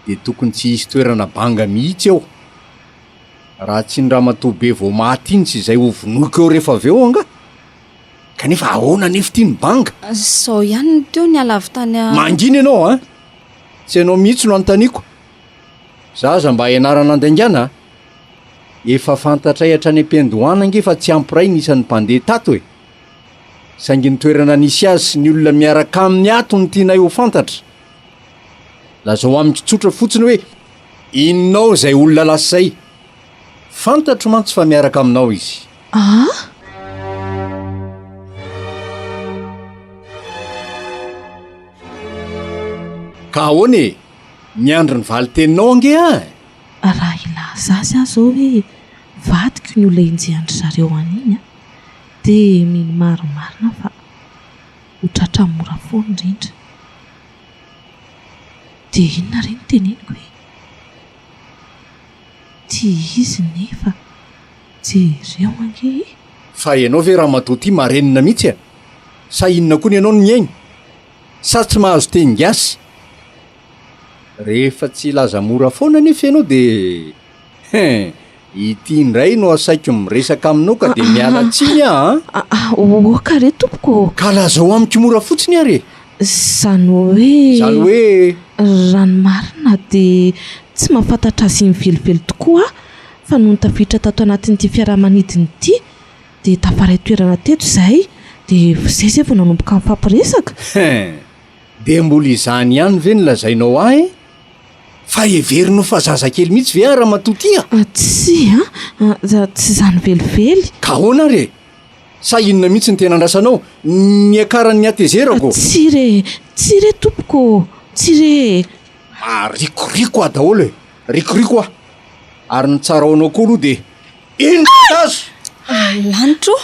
dia tokony tsy hisy toerana banga mihitsy eo raha tsy ny raha matoabe vao maty iny tsy izay ho vonoiko eo rehefa avy eo anga kanefa ahoana nefa ity ny banga sao ihany ny teo ny alavy tany mangina ianao a tsy ianao mihitsy no anontaniako zaza mba ianarana andaingana efa fantatray hatrany ampiandohana ange fa tsy ampiray nisan'ny mpandeha tato e saingy ny toerana nisy azy sy ny olona miaraka amin'ny ato ny tianay ho fantatra lazao amiko tsotra fotsiny hoe inonao izay olona lasa zay fantatro mantsy fa miaraka aminao izy ka ahoana e miandro ny valy teninao ange raha ilaza azy aho zao hoe vadiko ny olona injehandry zareo an'iny dia miny maromarina fa hotratra mora foana indrindra dia inona reny teneniko hoe tia izy nefa jereo ange fa ianao ve raha matoty marenina mihitsy sa inona koa ny ianao no miainy sa tsy mahazo teny gasy rehefa tsy laza mora foana nefa ianao dia ity indray no asaiko miresaka aminao ka dia miala tsiny oka re tompoko ka lazao amiko mora fotsiny ary zany hoe ranomarina dia tsy mahafantatra azy mivelively tokoa fa no nitafiditra tato anatin'ity fiaramanidiny ity dia tafaray toerana teto izay dia zay zay vao nanomboka mifampiresaka dia mbola izany ihany ve ny lazainao fa everino fa zazakely mihitsy ve raha matotia tsy tsy zany velively ka ahoana re sa inona mihitsy ny tena andrasanao ny akaran'ny atezerako tsy re tompoko tsy re rikoriko a daholo e rikoriko a ary ny tsara hoanao koa aloha dia intazo lanitro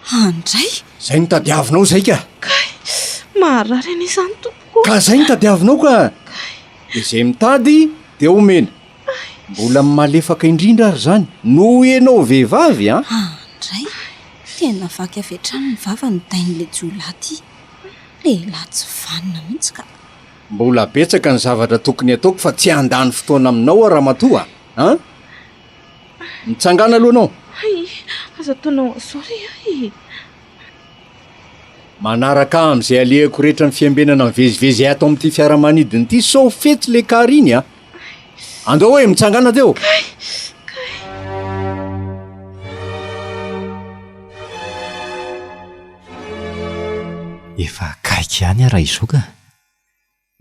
andray zay ny tadiavinao zay ka marary ny izany tompoko ka zay ny tadiavinao ka dia izay mitady dia omena mbola malefaka indrindra ary zany no ianao vehivavy andray tena vaky avetrany ny vava ny dain'le jolaty lehilahy tsy vanina mihitsy ka mbola betsaka ny zavatra tokony ataoko fa tsy handany fotoana aminao raha matoa mitsangana aloha anao aza taonao sori manaraka amin'izay alehako rehetra ny fiambenana mivezivezy ato amin'ity fiaramanidiny ity sao fetsy le kariny andao hoe mitsangana teo efa kaiky ihany raha izao ka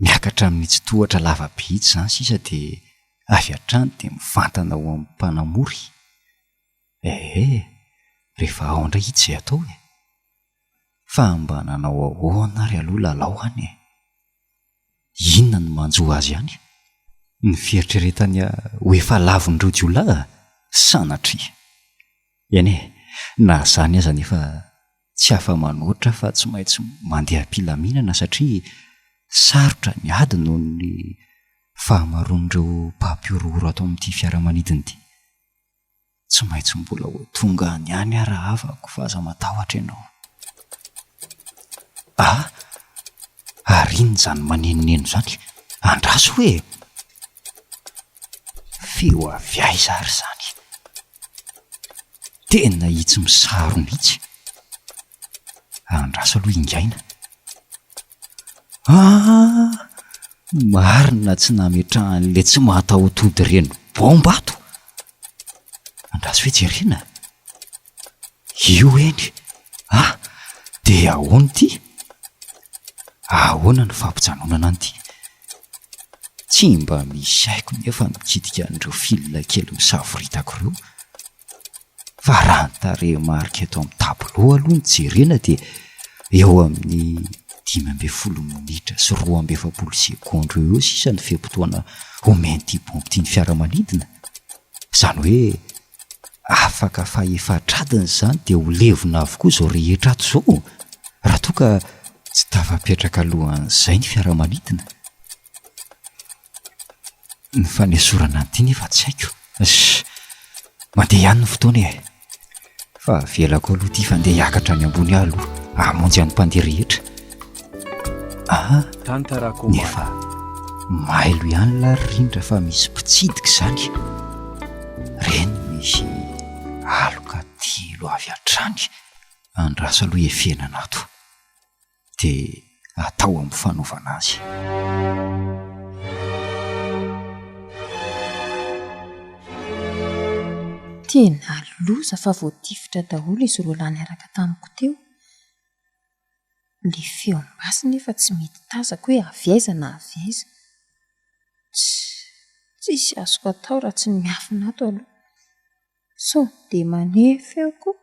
miakatra amin'ny tsy tohatra lavabe itsy zany sisa dia avy hatrany dia mivantana ho amin'ny mpanamory rehefa ao indray itsy zay atao fa mba nanao ahoana ary aloha lalao any inona ny manjoa azy ihany ny fieritreretany ho efa lavon'ireo jiolahy sanatry eny na zany aza nefa tsy afa-manoatra fa tsy maintsy mandeha mpilaminana satria sarotra ny ady noho ny fahamaron'ireo mpampiororo ato amin'ity fiaramanidiny ity tsy maintsy mbola ho tonga any any ara avako fa aza matahotra ianao ariny zany manenoneno zany andraso hoe feo aviaiza ary zany tena hitsy misaro mihitsy andraso aloha ingaina marina tsy nametrahan'le tsy mahataotody reny bombato andraso hoe jerena io eny dia ahoana ity ahoana ny fampijanonana an'ity tsy mba misy haiko nefa mitsidika an'ireo filina kely misaforitako ireo fa raha nytare marika eto amin'ny tabloa aloha ny jerena dia eo amin'ny 15 minitra sy 12 sekondro eo sisa ny fempotoana homeny ity bompy ity ny fiaramanidina Zany hoe afaka fahefatradiny zany dia ho levona avokoa zao rehetra ato zao raha toa ka tsy tafapetraka alohan'izay ny fiaramanidina. Ny fanesorana an'ity nefa tsy haiko. Mandeha ihany ny fotoana e. Fa velako aloha ity fa andeha hiakatra any ambony aloha hamonjy any mpandeha rehetra. Tantarako nefa mailo ihany la rindra fa misy mpitsidika izany. Reny misy aloka telo avy hatrany andrasa aloha efenana ato dia atao amin'ny fanaovana azy. Tena loza fa voatifitra daholo izy roa lahy niaraka tamiko teo. Le feo ambasy nefa tsy mety tazako hoe avaiza na avaiza. Tsisy azoko atao raha tsy miafina ato aloha. So dia maneho feo koa.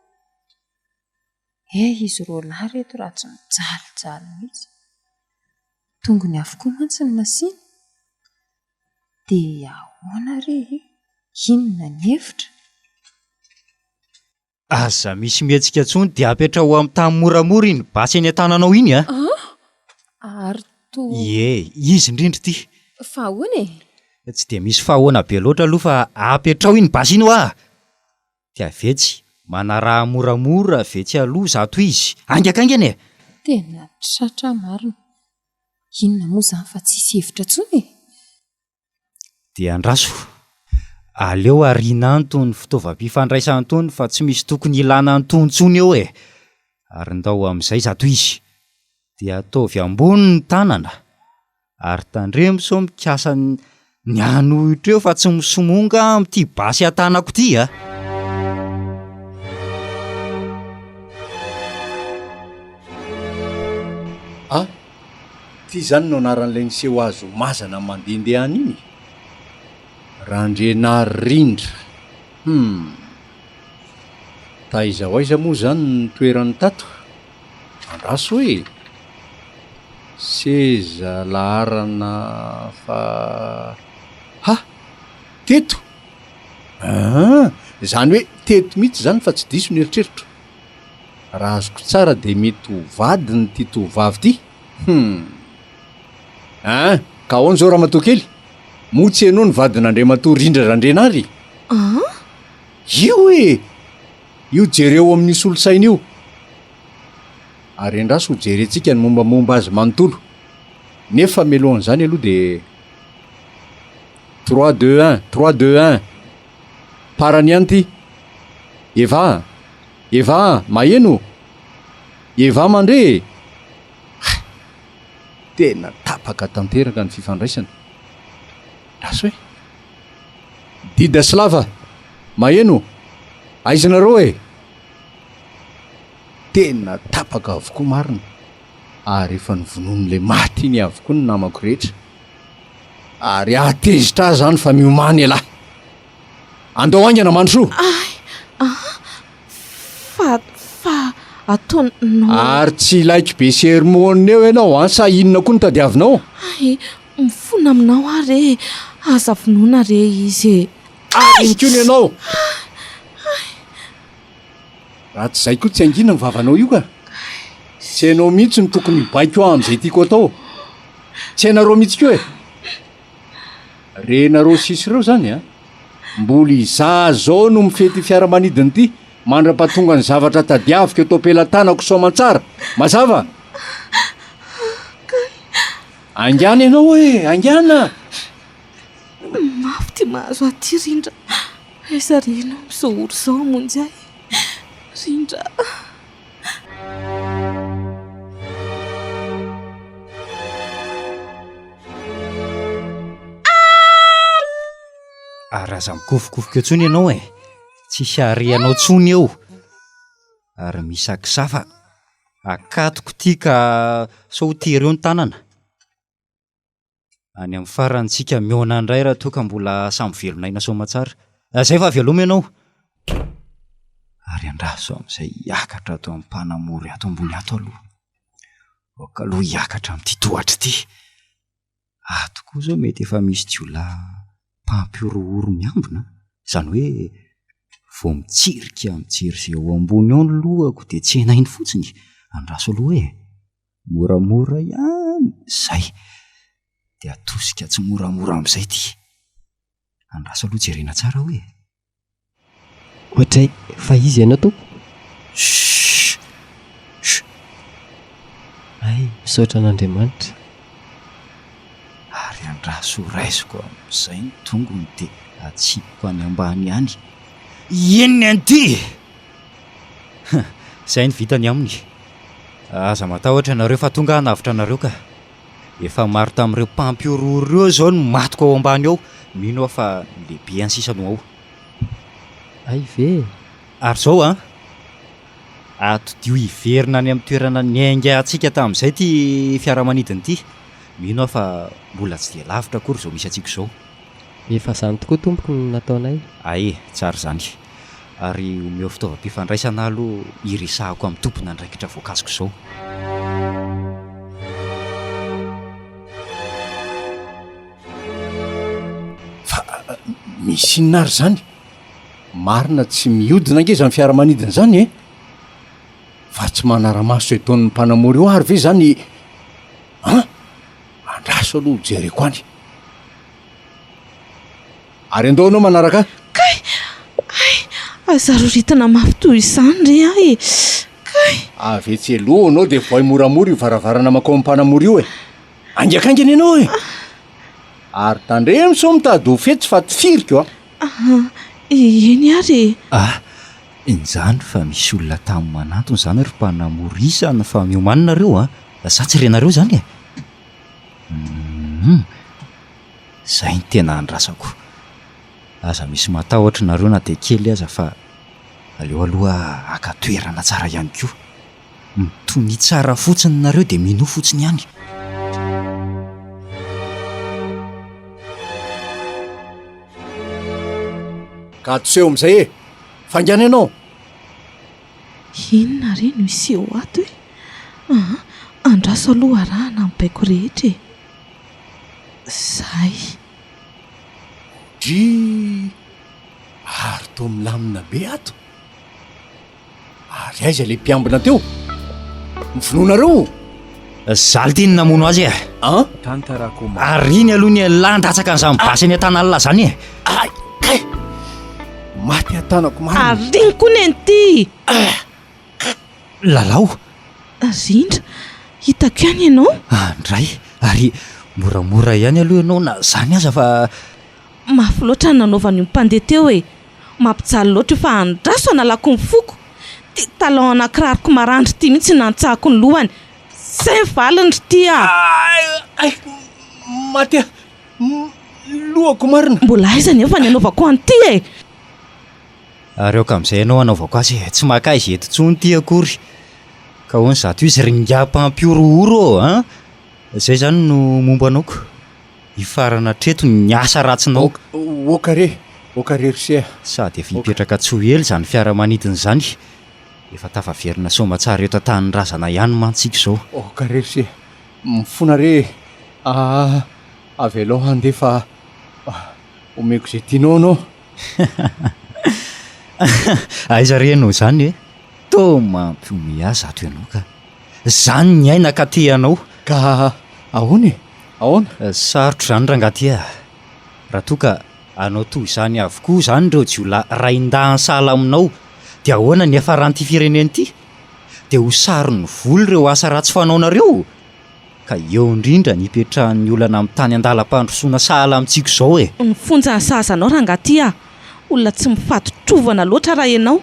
Izy roa lahy reto raha tsy mijalijaly mihitsy. Tongony avokoa mantsy ny masina. Dia ahoana re? Inona ny hevitra? Aza misy mihetsika ntsony dia apetra ho amin'ny tany moramora iny basy eny an-tananao iny a? Ary to izy indrindra ity. Fa ahoana e? Tsy dia misy fahoana be loatra aloha fa apetrao iny basy iny hoa. Dia vetsy manaraha moramora vetsy aloha zato izy angakaingana e. Tena tratra marina. Inona moa zany fa tsisy hevitra ntsony e? Dia andraso aleo ariana antony fitaovam-pifandraisana antony fa tsy misy tokony ilana antontsony eo e. Ary ndao amin'izay zato izy dia ataovy ambony ny tanana ary tandremo so mikasa ny anohitra eo fa tsy misomonga amin'ity basy atanako ity a. Ty zany no anaran'ilay niseho azo mazana mandendehany iny. Randrenarindra. Taiza hoaiza moa zany ny toerany tato? Andraso hoe seza laharana fa teto. Zany hoe teto mihitsy zany fa tsy diso ny eritreritro. Raha azoko tsara dia mety ho vadiny ty tovavy ty. Ka ahoana zao raha matoa kely? Motsy ianao ny vadin'Andriamatoa Rindra Randrenary. Io jereo amin'ny solosaina io. Ary andraso ho jerentsika ny mombamomba azy manontolo. Nefa melohan'izany aloha dia 3-2-1 parany ihany ty. Eva maheno. Eva mandre. Tena tapaka tanteraka ny fifandraisana. Raso hoe Didaslava maheno. Aizanareo e. Tena tapaka avokoa marina. Ary efa nyvonoan'le maty iny avokoa ny namako rehetra. Ary atezitra zany fa miomany lahy. Andao aingana mandro. Fa ataonao. Ary tsy laiko be sermona eo ianao sa inona koa ny tadiavinao? Mifona aminao ary aza vonoana re izy. Iny koa ny ianao. Raha tsy izay koa tsy angina ny vavanao io ka. Tsy hainao mihitsy ny tokony mibaiko amin'izay tiako atao. Tsy hainareo mihitsy koa e. Renareo sisy ireo zany mbola izaho zao no mifety fiaramanidiny ity mandra-pahatonga ny zavatra tadiaviko eto am-pelantanako soamantsara. Mazava? Angana ianao e, angana. Mafy ty mahazo aty Rindra. Esarena zao oro zao amonjy ahy. Rindra. Ary aza mikofokofoka ntsony ianao e. Tsisy arianao ntsony eo. Ary misakisafa akatoko ty ka sao ho tereo ny tanana. Any amin'ny farantsika miona indray raha toa ka mbola samy velonaina soamantsara. Zay fa veloma ianao. Ary andraso amin'izay hiakatra ato amin'ny mpanamory ato ambony ato aloha. Oka aloha hiakatra amin'ity tohatra ity. Ato koa zao mety efa misy jiola mpampiorooro miambina. Izany hoe vao mitsirika mijery izay eo ambony ao ny lohako dia tsy hainainy fotsiny. Andraso aloha hoe moramora ihany izay dia atosika tsy moramora amin'izay ty. Andraso aloha jerena tsara hoe. Ohatray fa izy ianao tompo. Ay, misaotra an'Andriamanitra. Ary andraso raisiko amin'izay ny tongony dia atsipiko any ambany ihany. Inona an'ity? Izay ny vitany aminy. Aza matahotra nareo fa tonga hanavitra anareo ka. Efa maro tamin'ireo mpampiorory ireo izao no matoko ao ambany ao. Mino aho fa lehibe ansisano ao. Ay ve? Ary izao atodio hiverina any amin'ny toerana niainga antsika tamin'izay ty fiaramanidina ity. Mino aho fa mbola tsy dia lavitra akory izao misy antsika izao. Efa izany tokoa tompoko no nataonay. Ae, tsara izany. Ary omeo fitaovam-pifandraisana aloha iresahako amin'ny tompona andraikitra voankazoko izao. Fa misy inona ary zany? Marina tsy mihodina ange zany fiaramanidina zany e? Fa tsy manara-maso etaon'ny mpanamory io ary ve zany? Andraso aloha jereko any. Ary andao anao manaraka? Kay! Ay, zaroritana mafy toy izany re ahy. Kay! Avetsy aloha anao dia voay moramora io varavarana makao amin'ny mpanamory io e. Angakaingany ianao e. Ary tandremo so mitady ho fetsy fa tifiriko Eny ary. Inzany fa misy olona tamin'ny manatony izany ry mpanamory isany fa miomaninareo sa tsy renareo zany e. Izay ny tena andrasako. Aza misy matahotra nareo na dia kely aza fa aleo aloha akatoerana tsara ihany koa. Mitony tsara fotsiny nareo dia mino fotsiny ihany. Ka toseho amin'izay e. Fangany ianao. Inona re no iseho ato e? Andraso aloha arahana mibaiko rehetra e. Zay. Ary to milamina be ato. Ary aiza le mpiambina teo? Mifinoanareo? Zaly ty ny namono azy e. Tantarako ary iny aloha ny landratsaka an'izany basy any an-tanalina zany e. Kay! Maty atanako marina. Ary iny koa nenty. Lalao? Rindra, hitako ihany ianao? Andray, ary moramora ihany aloha ianao na zany aza fa mafy loatra nanaovan'io mpandeha teo e. Mampijaly loatra fa andraso analako ny foko. Ty talon anakirariko marandry ty mihitsy nantsahako ny lohany. Zay valiny ty Maty lohako marina. Mbola aiza nefa ny anaovako an'ity e. Ary eo ka amin'izay ianao anaovako azy tsy maka izy eto tsony ty akory. Ka hoany zato izy ringam-pampiorooro Zay zany no momba anaoko. Hifarana treto ny asa ratsinao. Okare risia. Sady efa hipetraka tsohely zany fiaramanidina zany. Efa tafaverina somatsara eto an-tany razana ihany mantsika izao. Okare risia. Mifona re. Avy aloha handefa omeko izay tianao anao. Aiza renao zany e? To mampiome zato ianao ka. Zany ny aina ka ty anao. Ka ahoana? Sarotra zany rangaty raha toa ka anao toy izany avokoa zany ireo jiolahy rain-dahansala aminao dia ahoana ny hafaran'ity firenena ity? Dia ho sarony voly ireo asa ratsy fanaonareo. Ka eo indrindra ny hipetrahan'ny olana amin'ny tany andalam-pandrosoana sahala amintsika izao e. Ny fonja ny sazanao rangaty olona tsy mifatotrovana loatra raha ianao.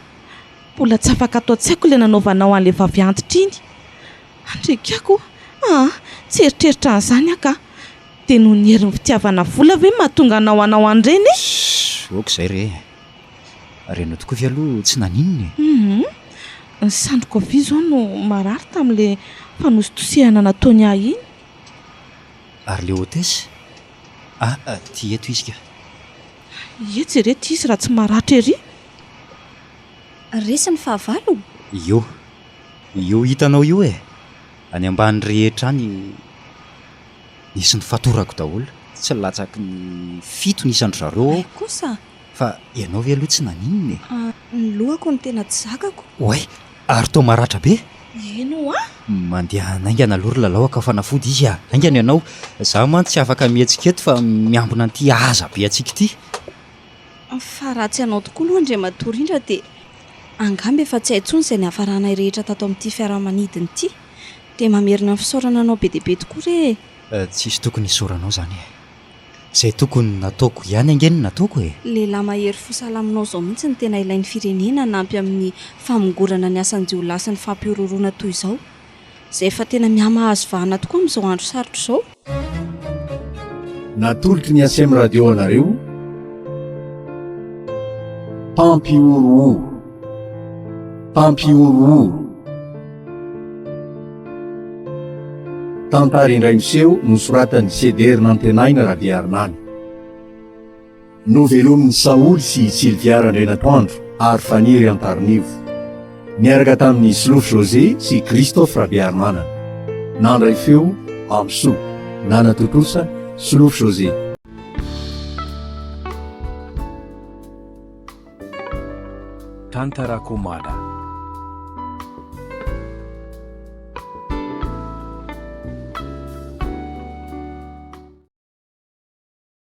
Mbola tsy afaka atao tsy haiko ilay nanaovanao an'ilay vavy antitra iny. Andrekako tsy eritreritra an'izany aka. Dia noho ny herin'ny fitiavana vola ve mahatonga anao an'ireny? Oka izay re. Renao tokoa ve aloha tsy naninona Ny sandriko avy izao no marary tamin'ilay fanositosehana nataony ahy iny. Ary le hôtesy? Ty eto izy ka. Etsy reto izy raha tsy maratra ery. Resy ny fahavalo? Io hitanao io e. Any ambany rehetra any nisy ny fatorako daholo. Tsy latsaky ny 7 nisandro zareo. Kosa? fa ianao ve aloha tsy naninona e? Ny lohako ny tena tsy zakako. oay ary to maratra be Eno a? mandeha naingana alory lalao ka fanafody izy a aingana ianao za mantsy tsy afaka mihetsika eto fa miambina an'ity aza be atsika ity. Fa raha tsy anao tokoa aloha Andriamatoa indra dia angambe efa tsy haintsony izay ny hafaranay rehetra tato amin'ity fiaramanidiny ity dia mamerina ny fisaorana anao be deaibe tokoa re. Tsisy tokony hisoranao zany e, izay tokony nataoko ihany angeny nataoko e. Lehilahy mahery fosalaminao izao mihitsy ny tena ilain'ny firenena nampy amin'ny famongorana ny asan-jiolahy sy ny fampiororona toy izao, izay efa tena miha-mahazo vahana tokoa amin'izao andro sarotra izao. natolotry ny asem radio anareo pampiorooro tantara indray miseho nosoratan'ny sederina antenaina rahabiarinany, novelomin'ny Saoly sy Silviara Andrenatoandro ary Faniry Antarinivo, miaraka tamin'ny Slofy José sy Christophe Rabiarimana. Nandray feo Amso, nanatotosa Slofy José. Tantara Komada.